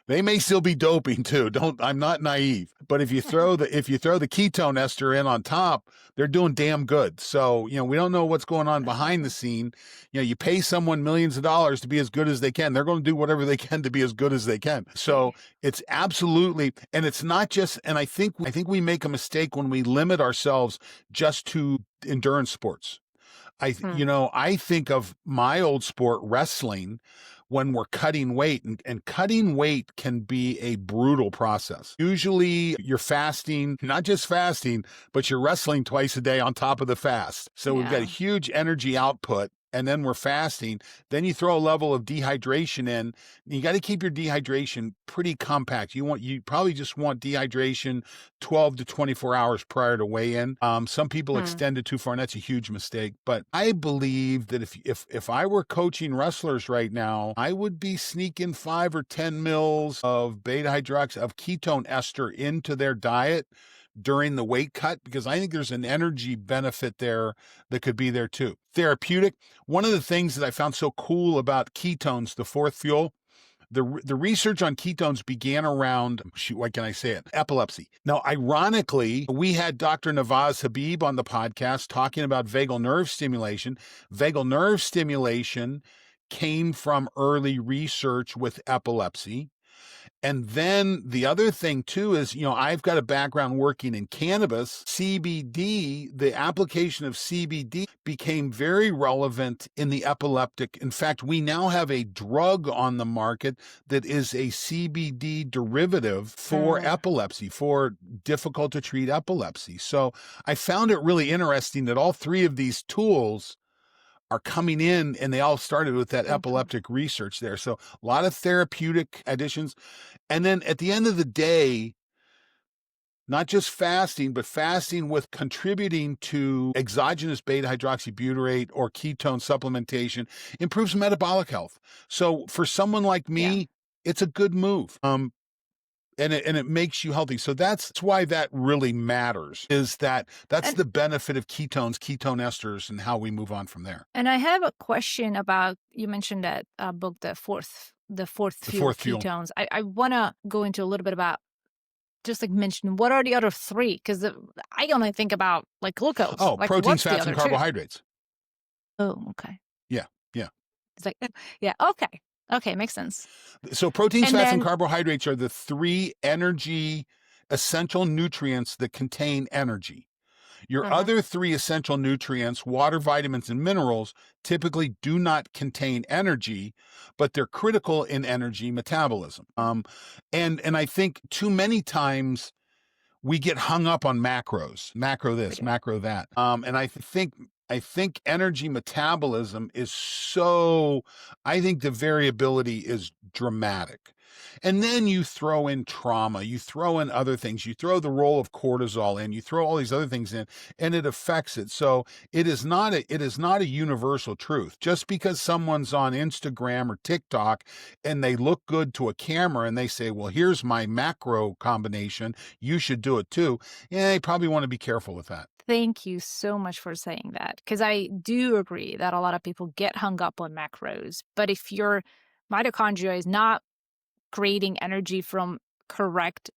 they may still be doping too. I'm not naive, but if you throw the ketone ester in on top, they're doing damn good. So, we don't know what's going on behind the scene. You pay someone millions of dollars to be as good as they can. They're going to do whatever they can to be as good as they can. So it's absolutely, and it's not just, and I think we make a mistake when we limit ourselves just to endurance sports. I think of my old sport, wrestling, when we're cutting weight, and cutting weight can be a brutal process. Usually you're fasting, not just fasting, but you're wrestling twice a day on top of the fast. So we've got a huge energy output, and then we're fasting. Then you throw a level of dehydration in. You got to keep your dehydration pretty compact. You probably just want dehydration 12 to 24 hours prior to weigh-in. Some people extend it too far, and that's a huge mistake. But I believe that if I were coaching wrestlers right now, I would be sneaking 5 or 10 mils of beta-hydroxy of ketone ester into their diet during the weight cut, because I think there's an energy benefit there that could be there too. Therapeutic. One of the things that I found so cool about ketones, the fourth fuel, the research on ketones began around, what can I say it? Epilepsy. Now, ironically, we had Dr. Nawaz Habib on the podcast talking about vagal nerve stimulation. Vagal nerve stimulation came from early research with epilepsy. And then the other thing too is, I've got a background working in cannabis. CBD, the application of CBD became very relevant in the epileptic. In fact, we now have a drug on the market that is a CBD derivative for epilepsy, for difficult to treat epilepsy. So I found it really interesting that all three of these tools are coming in, and they all started with that epileptic research there. So a lot of therapeutic additions. And then at the end of the day, not just fasting, but fasting with contributing to exogenous beta-hydroxybutyrate or ketone supplementation improves metabolic health. So for someone like me, it's a good move. And it makes you healthy. So that's why that really matters, is that's the benefit of ketones, ketone esters, and how we move on from there. And I have a question about, you mentioned that book, the fourth fuel, ketones. I want to go into a little bit about, just like mention, what are the other three? Because I only think about like glucose. Oh, like, proteins, fats, and carbohydrates. Oh, okay. Yeah. It's like, yeah, okay. Okay, makes sense. So proteins, And fats, and then carbohydrates are the three energy essential nutrients that contain energy. Your mhm, other three essential nutrients, water, vitamins, and minerals, typically do not contain energy, but they're critical in energy metabolism. And I think too many times we get hung up on macros, macro we this, do. macro that. And I think energy metabolism is so, I think the variability is dramatic. And then you throw in trauma, you throw in other things, you throw the role of cortisol in, you throw all these other things in, and it affects it. So it is not a universal truth. Just because someone's on Instagram or TikTok and they look good to a camera and they say, well, here's my macro combination, you should do it too. Yeah, you probably want to be careful with that. Thank you so much for saying that, because I do agree that a lot of people get hung up on macros. But if your mitochondria is not creating energy from correct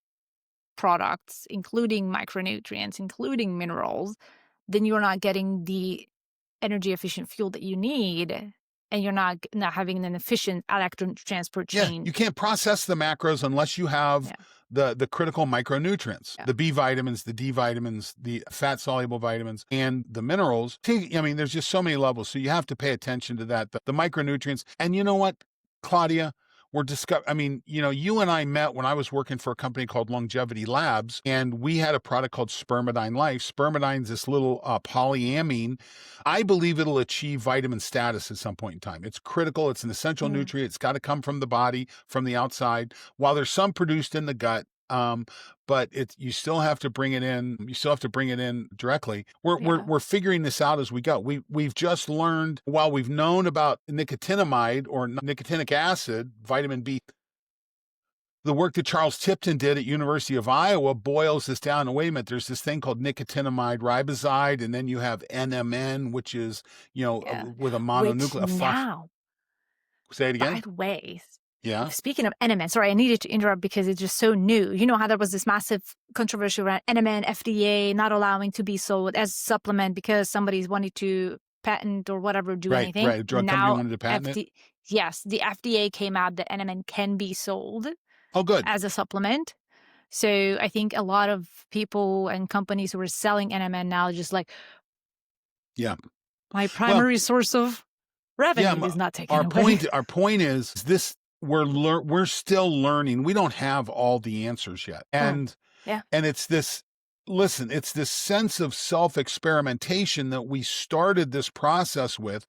products, including micronutrients, including minerals, then you're not getting the energy efficient fuel that you need, and you're not having an efficient electron transport Yeah, chain. you can't process the macros unless you have Yeah, the critical micronutrients, yeah, the B vitamins, the D vitamins, the fat soluble vitamins, and the minerals. I mean, there's just so many levels, so you have to pay attention to that. The micronutrients, and you know what, Claudia, I mean, you and I met when I was working for a company called Longevity Labs, and we had a product called Spermidine Life. Spermidine's this little polyamine. I believe it'll achieve vitamin status at some point in time. It's critical. It's an essential mm, nutrient. It's got to come from the body, from the outside. While there's some produced in the gut, but you still have to bring it in. You still have to bring it in directly. We're we're yeah, we're figuring this out as we go. We've just learned, while we've known about nicotinamide or nicotinic acid, vitamin B. The work that Charles Tipton did at University of Iowa boils this down. And wait a minute, there's this thing called nicotinamide riboside, and then you have NMN, which is yeah. with a Which mononuclear. now, Say it by again. the way, Yeah. speaking of NMN, sorry, I needed to interrupt because it's just so new. You know how there was this massive controversy around NMN, FDA not allowing to be sold as supplement because somebody's wanted to patent or whatever, do Right. anything. Right. A drug company Now, wanted to patent it. yes, the FDA came out that NMN can be sold Oh, good. as a supplement. So I think a lot of people and companies who are selling NMN now are just like, Yeah. my Well, primary source of yeah. revenue is not taken Our away. point is this: we're still learning. We don't have all the answers yet, Mm, and yeah. it's this. Listen, it's this sense of self-experimentation that we started this process with.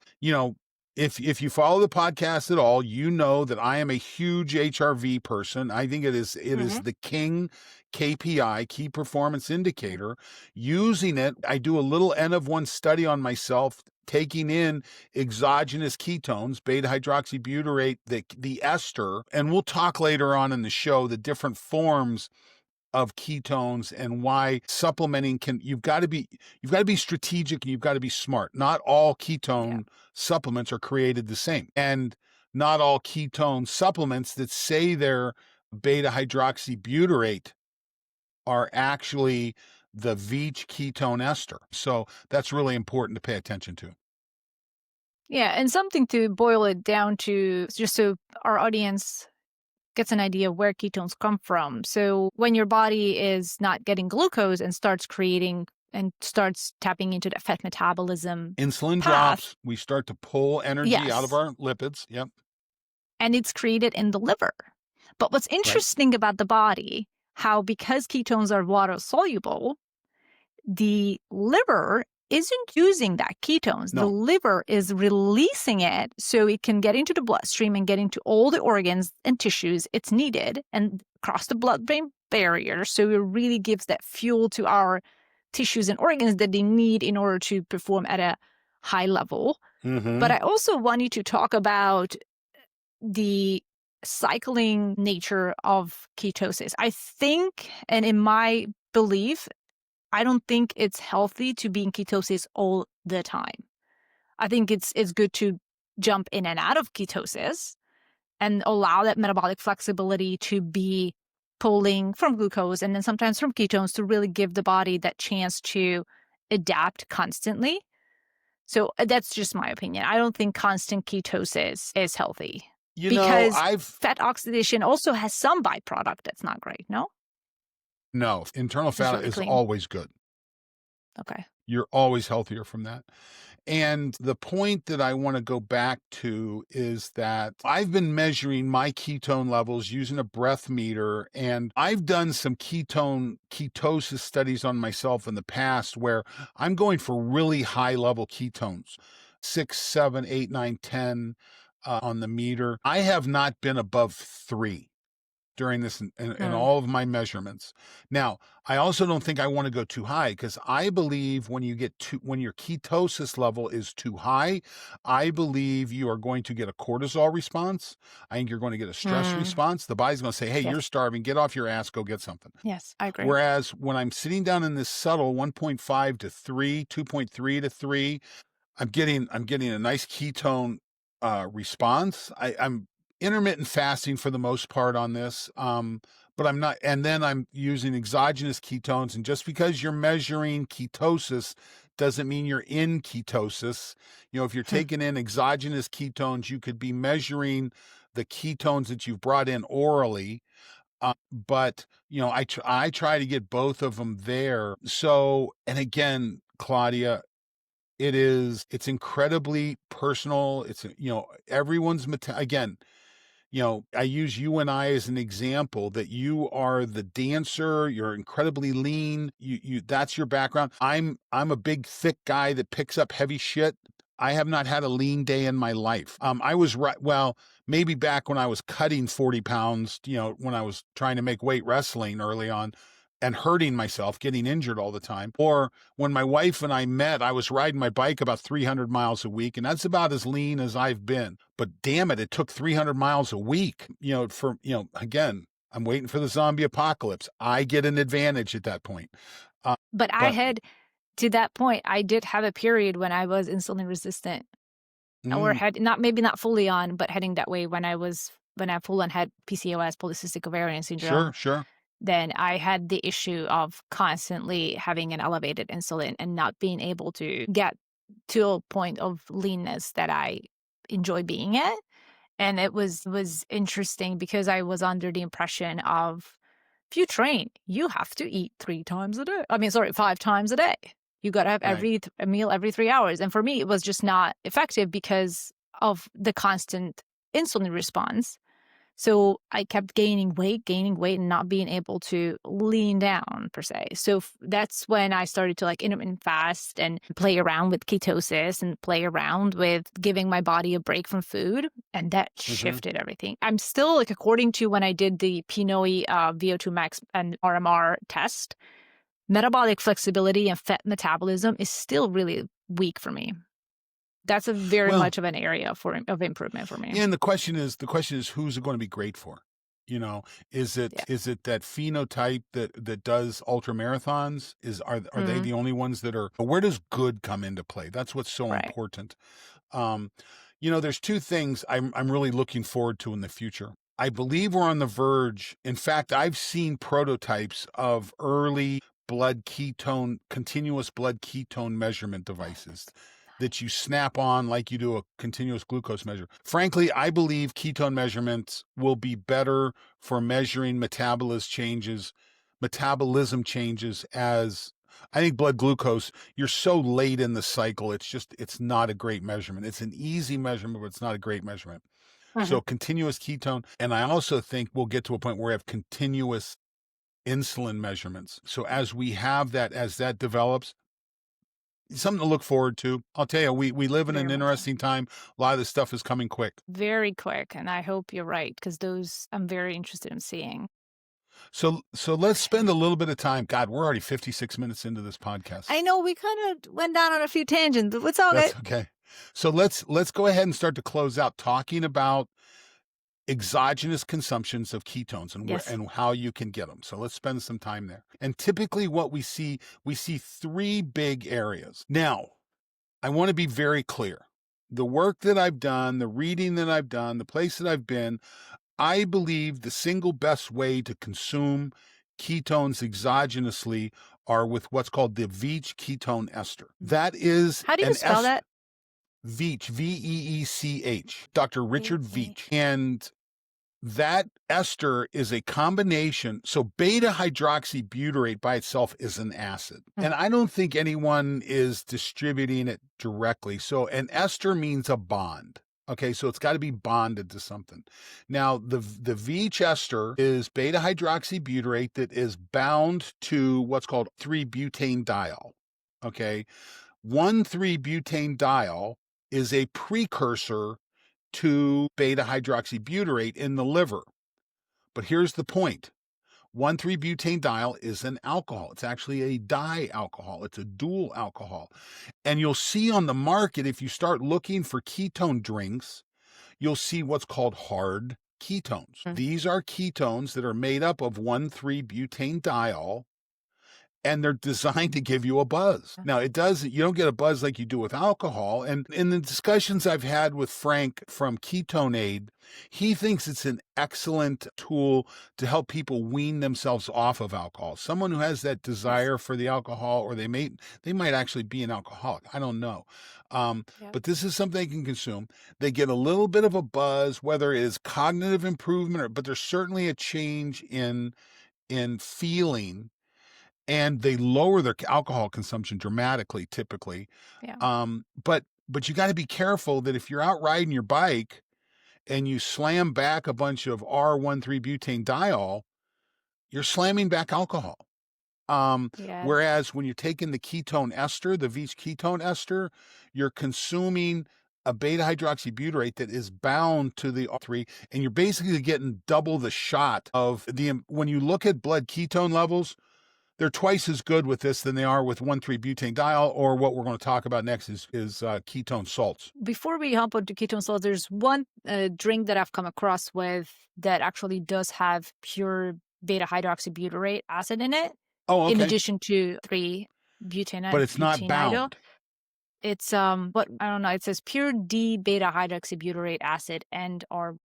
If you follow the podcast at all, you know that I am a huge HRV person. I think it is Hmm. the king KPI, key performance indicator. Using it, I do a little N of one study on myself, taking in exogenous ketones, beta-hydroxybutyrate, the ester, and we'll talk later on in the show the different forms of ketones and why supplementing you've got to be strategic, and you've got to be smart. Not all Yeah. ketone supplements are created the same, and not all ketone supplements that say they're beta hydroxybutyrate are actually the Veach ketone ester. So that's really important to pay attention to. Yeah. And something to boil it down to, just so our audience gets an idea of where ketones come from. So when your body is not getting glucose and starts creating and starts tapping into the fat metabolism Insulin path, drops, we start to pull energy out of yes, our lipids. Yep. and it's created in the liver. But what's Right. interesting about the body, how because ketones are water soluble, the liver isn't using that ketones. The No. liver is releasing it so it can get into the bloodstream and get into all the organs and tissues it's needed and cross the blood-brain barrier. So it really gives that fuel to our tissues and organs that they need in order to perform at a high level. But Mm-hmm. I also want you to talk about the cycling nature of ketosis. I think, and in my belief, I don't think it's healthy to be in ketosis all the time. I think it's good to jump in and out of ketosis and allow that metabolic flexibility to be pulling from glucose and then sometimes from ketones to really give the body that chance to adapt constantly. So that's just my opinion. I don't think constant ketosis is healthy. Because I've fat oxidation also has some byproduct that's not great, no? no, internal It's fat really is clean. always good. Okay. You're always healthier from that. And the point that I want to go back to is that I've been measuring my ketone levels using a breath meter, and I've done some ketosis studies on myself in the past where I'm going for really high level ketones, 6, 7, 8, 9, 10 on the meter. I have not been above 3 during this in Hmm. all of my measurements. Now, I also don't think I want to go too high because I believe when your ketosis level is too high, I believe you are going to get a cortisol response. I think you're going to get a stress Mm. response. The body's going to say, "Hey, you're Yes. starving. Get off your ass. Go get something." Yes, I agree. Whereas when I'm sitting down in this subtle 1.5 to 3, 2.3 to 3, I'm getting a nice ketone response. I'm intermittent fasting for the most part on this, but I'm not. And then I'm using exogenous ketones. And just because you're measuring ketosis doesn't mean you're in ketosis. If you're Hmm. taking in exogenous ketones, you could be measuring the ketones that you've brought in orally. But I try to get both of them there. So, and again, Claudia, it's incredibly personal. Everyone's again, I use you and I as an example that you are the dancer, you're incredibly lean, that's your background. I'm a big thick guy that picks up heavy shit. I have not had a lean day in my life. I was right. Well, maybe back when I was cutting 40 pounds, when I was trying to make weight wrestling early on and hurting myself, getting injured all the time. Or when my wife and I met, I was riding my bike about 300 miles a week, and that's about as lean as I've been. But damn it, it took 300 miles a week. Again, I'm waiting for the zombie apocalypse. I get an advantage at that point. But I But had, to that point, I did have a period when I was insulin resistant, or mm, had not fully on, but heading that way when I full on had PCOS, polycystic ovarian syndrome. sure, sure, Then I had the issue of constantly having an elevated insulin and not being able to get to a point of leanness that I enjoy being at. And it was interesting because I was under the impression of, if you train, you have to eat 3 times a day. I mean, sorry, 5 times a day. You got to have right. a meal every 3 hours. And for me, it was just not effective because of the constant insulin response. So I kept gaining weight, and not being able to lean down per se. So that's when I started to like intermittent fast and play around with ketosis and play around with giving my body a break from food. And that Hmm. shifted everything. I'm still like, according to when I did the PNOE VO2 max and RMR test, metabolic flexibility and fat metabolism is still really weak for me. That's a very Well, much of an area of improvement for me. yeah, and the question is who's it going to be great for? You know, is Yeah. it that phenotype that does ultra marathons? Are they Hmm. the only ones that are? Where does good come into play? That's what's so Right. important. Um, there's two things I'm really looking forward to in the future. I believe we're on the verge. In fact, I've seen prototypes of early continuous blood ketone measurement devices that you snap on like you do a continuous glucose measure. Frankly, I believe ketone measurements will be better for measuring metabolism changes as I think blood glucose, you're so late in the cycle, it's not a great measurement. It's an easy measurement, but it's not a great measurement. Mhm. So continuous ketone, and I also think we'll get to a point where we have continuous insulin measurements. So as that develops, something to look forward to. I'll tell you, we live in Very an much so. interesting time. A lot of this stuff is coming quick. Very quick, and I hope you're right because those I'm very interested in seeing. So let's Okay. spend a little bit of time. God, we're already 56 minutes into this podcast. I know we kind of went down on a few tangents, but it's all good. That's okay. So let's go ahead and start to close out talking about exogenous consumptions of ketones and where Yes. and how you can get them. So let's spend some time there. And typically what we see three big areas. Now, I want to be very clear. The work that I've done, the reading that I've done, the place that I've been, I believe the single best way to consume ketones exogenously are with what's called the Veach ketone ester. That is How do you an spell ester. that? Veech, Veech, Dr. Richard Veech. VEH. And that ester is a combination. So beta hydroxybutyrate by itself is an acid. Mm. And I don't think anyone is distributing it directly. So an ester means a bond. Okay, so it's got to be bonded to something. Now, the Veech ester is beta hydroxybutyrate that is bound to what's called 3-butane-diol. Okay, 1,3-butane-diol is a precursor to beta hydroxybutyrate in the liver. But here's the point. 1,3-butane-diol is an alcohol. It's actually a dialcohol. It's a dual alcohol. And you'll see on the market, if you start looking for ketone drinks, you'll see what's called hard ketones. Mm. These are ketones that are made up of 1,3-butane-diol, and they're designed to give you a buzz. Now, you don't get a buzz like you do with alcohol. And in the discussions I've had with Frank from Ketone Aid, he thinks it's an excellent tool to help people wean themselves off of alcohol. Someone who has that desire for the alcohol, or they might actually be an alcoholic. I don't know. Yep. But this is something they can consume. They get a little bit of a buzz, whether it is cognitive improvement, but there's certainly a change in feeling, and they lower their alcohol consumption dramatically, typically. Yeah. But you got to be careful that if you're out riding your bike and you slam back a bunch of R1,3-butane-diol, you're slamming back alcohol. Yeah. Whereas when you're taking the ketone ester, the Veech ketone ester, you're consuming a beta hydroxybutyrate that is bound to the R3, and you're basically getting double the shot of when you look at blood ketone levels, they're twice as good with this than they are with 1,3-butane-diol, or what we're going to talk about next is ketone salts. Before we hop onto ketone salts, there's one drink that I've come across with that actually does have pure beta hydroxybutyrate acid in it, Oh, okay. in addition to 3-butane. But it's not bound. It's but I don't know. It says pure D beta hydroxybutyrate acid and or.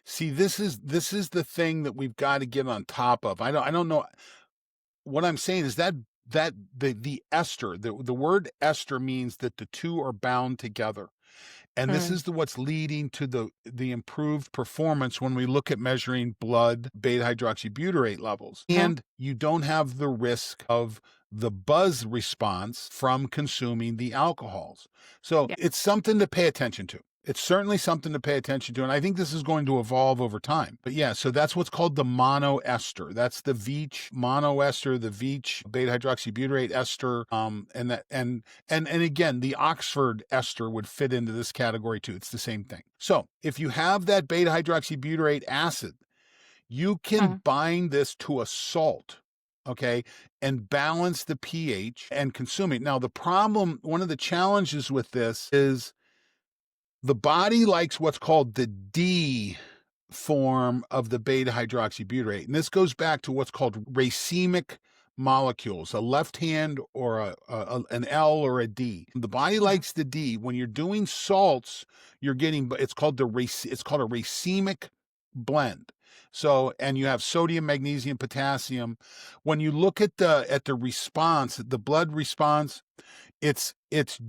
See, this is the thing that we've got to get on top of. I don't know. What I'm saying is that the ester, the word ester means that the two are bound together. And this is what's leading to the improved performance when we look at measuring blood beta hydroxybutyrate levels. And you don't have the risk of the buzz response from consuming the alcohols. So it's something to pay attention to. It's certainly something to pay attention to, and I think this is going to evolve over time. But yeah, so that's what's called the monoester. That's the Veech monoester, the Veech beta hydroxybutyrate ester, and again, the Oxford ester would fit into this category too. It's the same thing. So if you have that beta hydroxybutyrate acid, you can bind this to a salt, okay, and balance the pH and consume it. Now, the problem, one of the challenges with this is the body likes what's called the D form of the beta hydroxybutyrate. And this goes back to what's called racemic molecules, a left hand or an L or a D. The body likes the D. When you're doing salts, you're getting, it's called a racemic blend. So, and you have sodium, magnesium, potassium. When you look at the response, the blood response, it's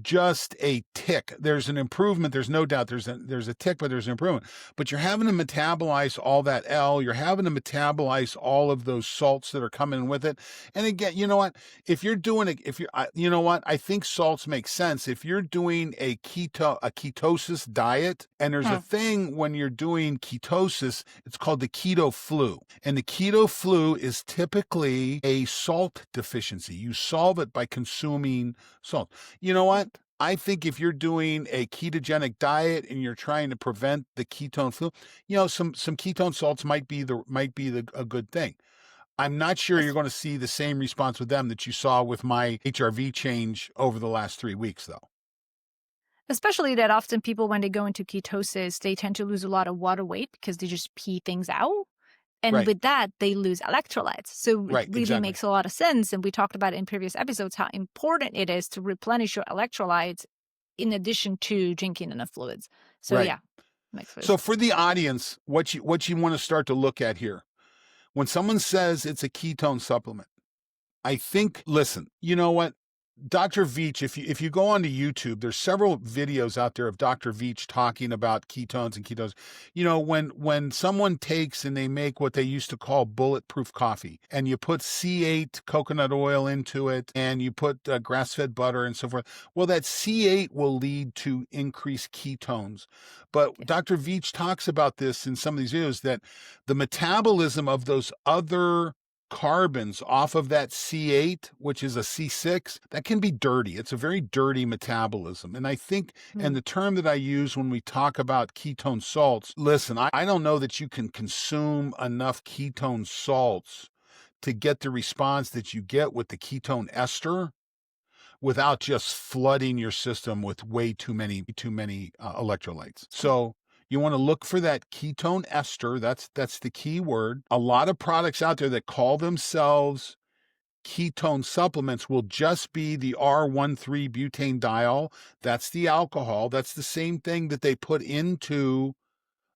just a tick. There's an improvement. There's no doubt there's a tick, but there's an improvement. But you're having to metabolize all that L. You're having to metabolize all of those salts that are coming with it. And again, you know what? If you're doing it, you know what? I think salts make sense. If you're doing a ketosis diet, and there's a thing when you're doing ketosis, it's called the keto flu. And the keto flu is typically a salt deficiency. You solve it by consuming salt. You know what? I think if you're doing a ketogenic diet and you're trying to prevent the ketone flu, you know, some ketone salts might be a good thing. I'm not sure you're going to see the same response with them that you saw with my HRV change over the last 3 weeks, though. Especially that often people, when they go into ketosis, they tend to lose a lot of water weight because they just pee things out. And with that, they lose electrolytes. So it really makes a lot of sense. And we talked about in previous episodes how important it is to replenish your electrolytes in addition to drinking enough fluids. So yeah. So for the audience, what you want to start to look at here, when someone says it's a ketone supplement, I think, listen, you know what? Dr. Veach, if you go onto YouTube, there's several videos out there of Dr. Veach talking about ketones and ketones. You know, when someone takes and they make what they used to call bulletproof coffee, and you put C8 coconut oil into it, and you put grass-fed butter and so forth, well, that C8 will lead to increased ketones. But Yes. Dr. Veach talks about this in some of these videos, that the metabolism of those other carbons off of that C8, which is a C6, that can be dirty. It's a very dirty metabolism. And I think, and Mm. the term that I use when we talk about ketone salts, listen, I don't know that you can consume enough ketone salts to get the response that you get with the ketone ester without just flooding your system with way too many electrolytes. So you want to look for that ketone ester. That's the key word. A lot of products out there that call themselves ketone supplements will just be the R13-butane-diol. That's the alcohol. That's the same thing that they put into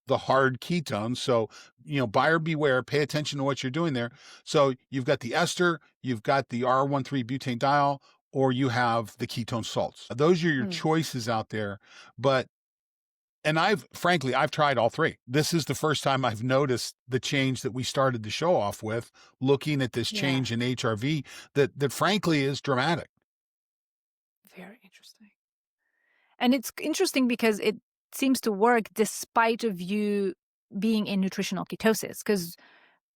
the hard ketones. So, buyer beware, pay attention to what you're doing there. So you've got the ester, you've got the R13-butane-diol, or you have the ketone salts. Those are your Mm. choices out there. But, and I've tried all three. This is the first time I've noticed the change that we started the show off with, looking at this Yeah. change in HRV that frankly is dramatic. Very interesting. And it's interesting because it seems to work despite of you being in nutritional ketosis. Because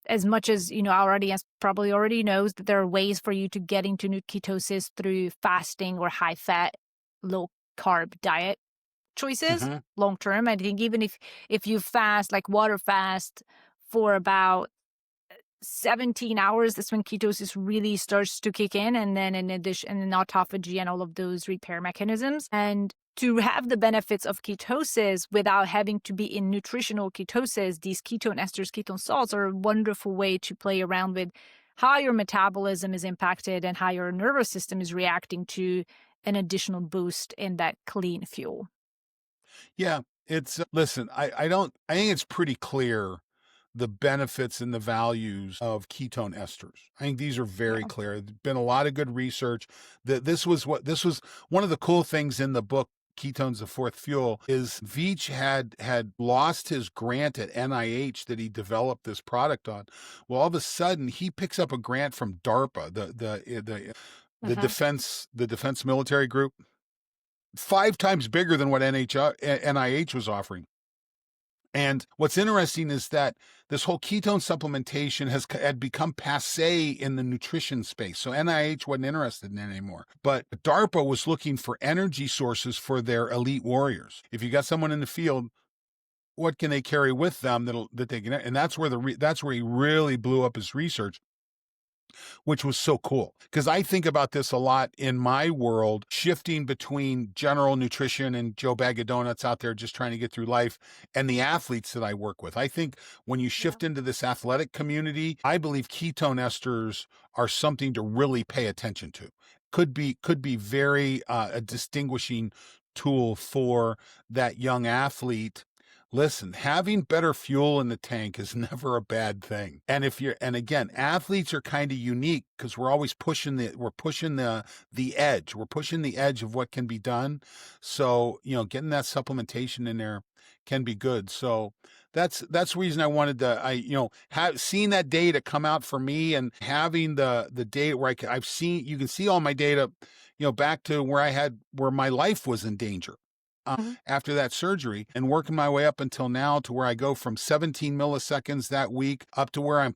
as much as, our audience probably already knows that there are ways for you to get into ketosis through fasting or high fat, low carb diet choices Mhm. long term. I think even if you fast, like water fast for about 17 hours, that's when ketosis really starts to kick in. And then in addition, and then autophagy and all of those repair mechanisms. And to have the benefits of ketosis without having to be in nutritional ketosis, these ketone esters, ketone salts are a wonderful way to play around with how your metabolism is impacted and how your nervous system is reacting to an additional boost in that clean fuel. Yeah, listen, I think it's pretty clear the benefits and the values of ketone esters. I think these are very Yeah. clear. There's been a lot of good research that this was one of the cool things in the book Ketones, the Fourth Fuel, is Veach had lost his grant at NIH that he developed this product on. Well, all of a sudden he picks up a grant from DARPA, the Mhm. defense military group, 5 times bigger than what NIH was offering. And what's interesting is that this whole ketone supplementation had become passe in the nutrition space. So NIH wasn't interested in it anymore. But DARPA was looking for energy sources for their elite warriors. If you got someone in the field, what can they carry with them that they can? And that's where that's where he really blew up his research, which was so cool. Because I think about this a lot in my world, shifting between general nutrition and Joe Bag of Donuts out there just trying to get through life, and the athletes that I work with. I think when you Yeah. shift into this athletic community, I believe ketone esters are something to really pay attention to. Could be very a distinguishing tool for that young athlete. Listen, having better fuel in the tank is never a bad thing. And again, athletes are kind of unique because we're always pushing the edge. We're pushing the edge of what can be done. So, getting that supplementation in there can be good. So that's the reason I wanted to, have seen that data come out for me, and having the data where I've seen, you can see all my data, back to where my life was in danger Mhm. after that surgery, and working my way up until now to where I go from 17 milliseconds that week up to where I'm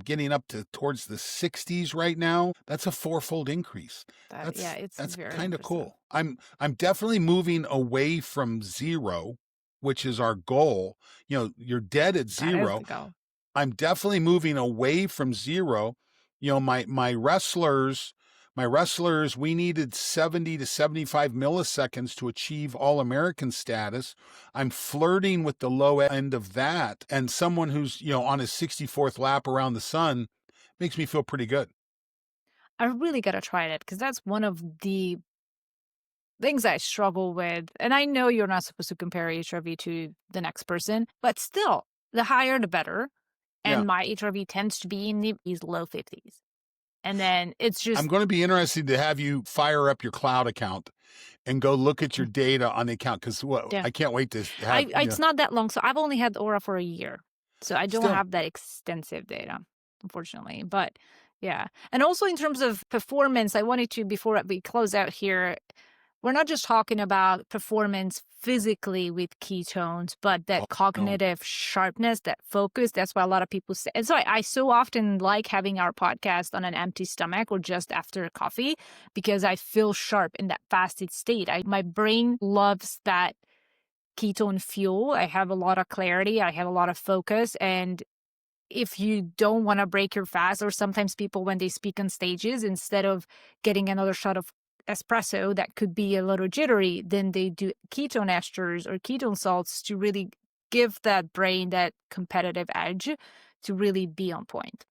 getting up to towards the 60s right now. That's a fourfold increase. Yeah, That's it's that's very kind of impressive. cool. I'm definitely moving away from zero, which is our goal. You're dead at That is zero. the goal. I'm definitely moving away from zero. My wrestlers, we needed 70 to 75 milliseconds to achieve All American status. I'm flirting with the low end of that. And someone who's, on his 64th lap around the sun makes me feel pretty good. I really gotta try it because that's one of the things I struggle with. And I know you're not supposed to compare HRV to the next person, but still, the higher the better. Yeah. And my HRV tends to be in these low 50s. And then it's I'm just going to be interested to have you fire up your cloud account and go look at your data on the account because yeah. I can't wait to have, It's not that long. So I've only had the Aura for a year. So I don't still. have that extensive data, unfortunately. But yeah. And also in terms of performance, I wanted to, before we close out here, we're not just talking about performance physically with ketones, but that Oh, no. cognitive sharpness, that focus. That's why a lot of people say. And so I so often like having our podcast on an empty stomach or just after coffee because I feel sharp in that fasted state. My brain loves that ketone fuel. I have a lot of clarity. I have a lot of focus. And if you don't want to break your fast, or sometimes people, when they speak on stages, instead of getting another shot of espresso that could be a little jittery, then they do ketone esters or ketone salts to really give that brain that competitive edge to really be on point.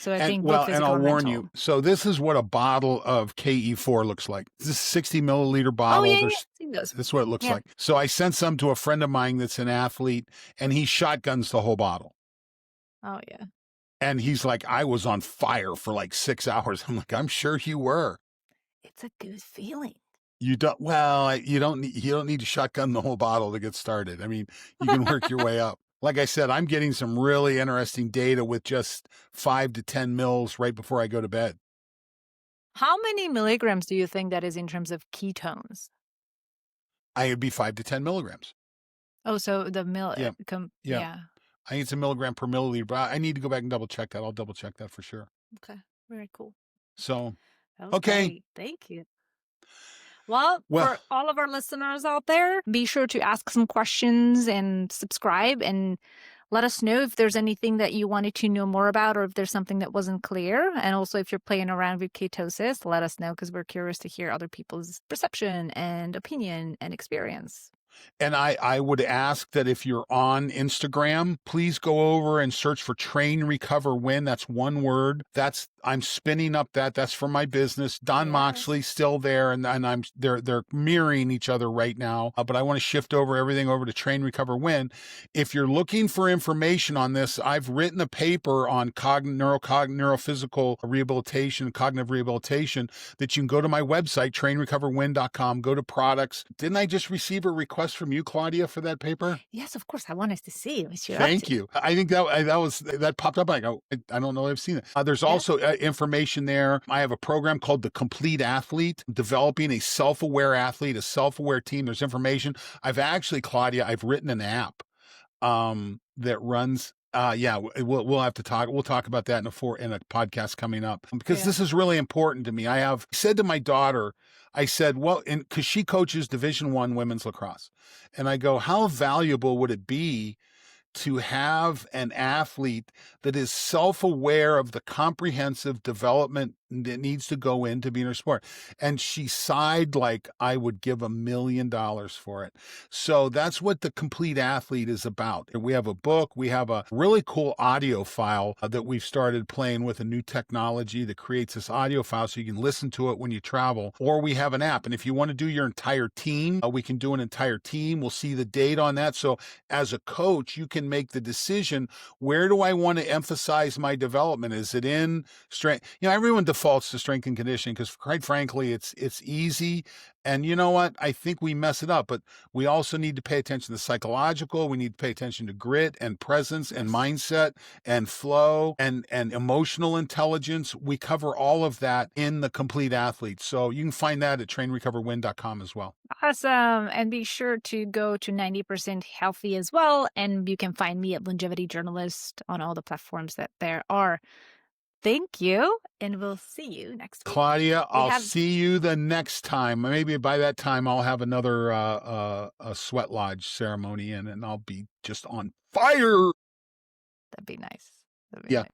So I think both And physical I'll and warn mental. you. So this is what a bottle of KE4 looks like. This is a 60 milliliter Oh, bottle. yeah, yeah. I think those. This is what it looks Yeah. like. So I sent some to a friend of mine that's an athlete, and he shotguns the whole bottle. Oh, yeah. And he's like, I was on fire for like 6 hours. I'm like, I'm sure you were. It's a good feeling. You don't. Well, you don't need to shotgun the whole bottle to get started. I mean, you can work your way up. Like I said, I'm getting some really interesting data with just 5 to 10 mils right before I go to bed. How many milligrams do you think that is in terms of ketones? It'd be 5 to 10 milligrams. Oh, so the Yeah. Yeah. yeah. I think it's a milligram per milliliter, but I need to go back and double check that. I'll double check that for sure. Okay. Very cool. So, That was okay. great. Thank you. Well, Well, for all of our listeners out there, be sure to ask some questions and subscribe and let us know if there's anything that you wanted to know more about or if there's something that wasn't clear. And also, if you're playing around with ketosis, let us know because we're curious to hear other people's perception and opinion and experience. and I would ask that if you're on Instagram, please go over and search for Train, Recover, Win. That's one word. I'm spinning up that's for my business. Don Moxley Yes. still there, and they're mirroring each other right now. But I want to shift everything over to Train, Recover, Win. If you're looking for information on this, I've written a paper on neurophysical rehabilitation, cognitive rehabilitation that you can go to my website, trainrecoverwin.com, go to products. Didn't I just receive a request from you, Claudia, for that paper? Yes, of course. I want us to see what you're up Thank to. you. I think that popped up. I go, I don't know if I've seen it. There's Yeah. also information there. I have a program called The Complete Athlete, developing a self-aware athlete, a self-aware team. There's information. Claudia, I've written an app that runs. We'll have to talk. We'll talk about that in a podcast coming up because this is really important to me. I said to my daughter, I said, well, because she coaches Division I women's lacrosse, and I go, how valuable would it be to have an athlete that is self-aware of the comprehensive development that needs to go into being her sport? And she sighed like I would give $1 million for it. So that's what the Complete Athlete is about. We have a book. We have a really cool audio file that we've started playing with, a new technology that creates this audio file so you can listen to it when you travel. Or we have an app. And if you want to do your entire team, we can do an entire team. We'll see the data on that. So as a coach, you can make the decision, where do I want to emphasize my development? Is it in strength? Everyone defaults to strength and conditioning because, quite frankly, it's easy. And you know what? I think we mess it up, but we also need to pay attention to psychological. We need to pay attention to grit and presence and mindset and flow and emotional intelligence. We cover all of that in the Complete Athlete. So you can find that at trainrecoverwin.com as well. Awesome. And be sure to go to 90% Healthy as well. And you can find me at Longevity Journalist on all the platforms that there are. Thank you. And we'll see you next week. Claudia, I'll see you the next time. Maybe by that time I'll have another a sweat lodge ceremony and I'll be just on fire. That'd be nice. Yeah.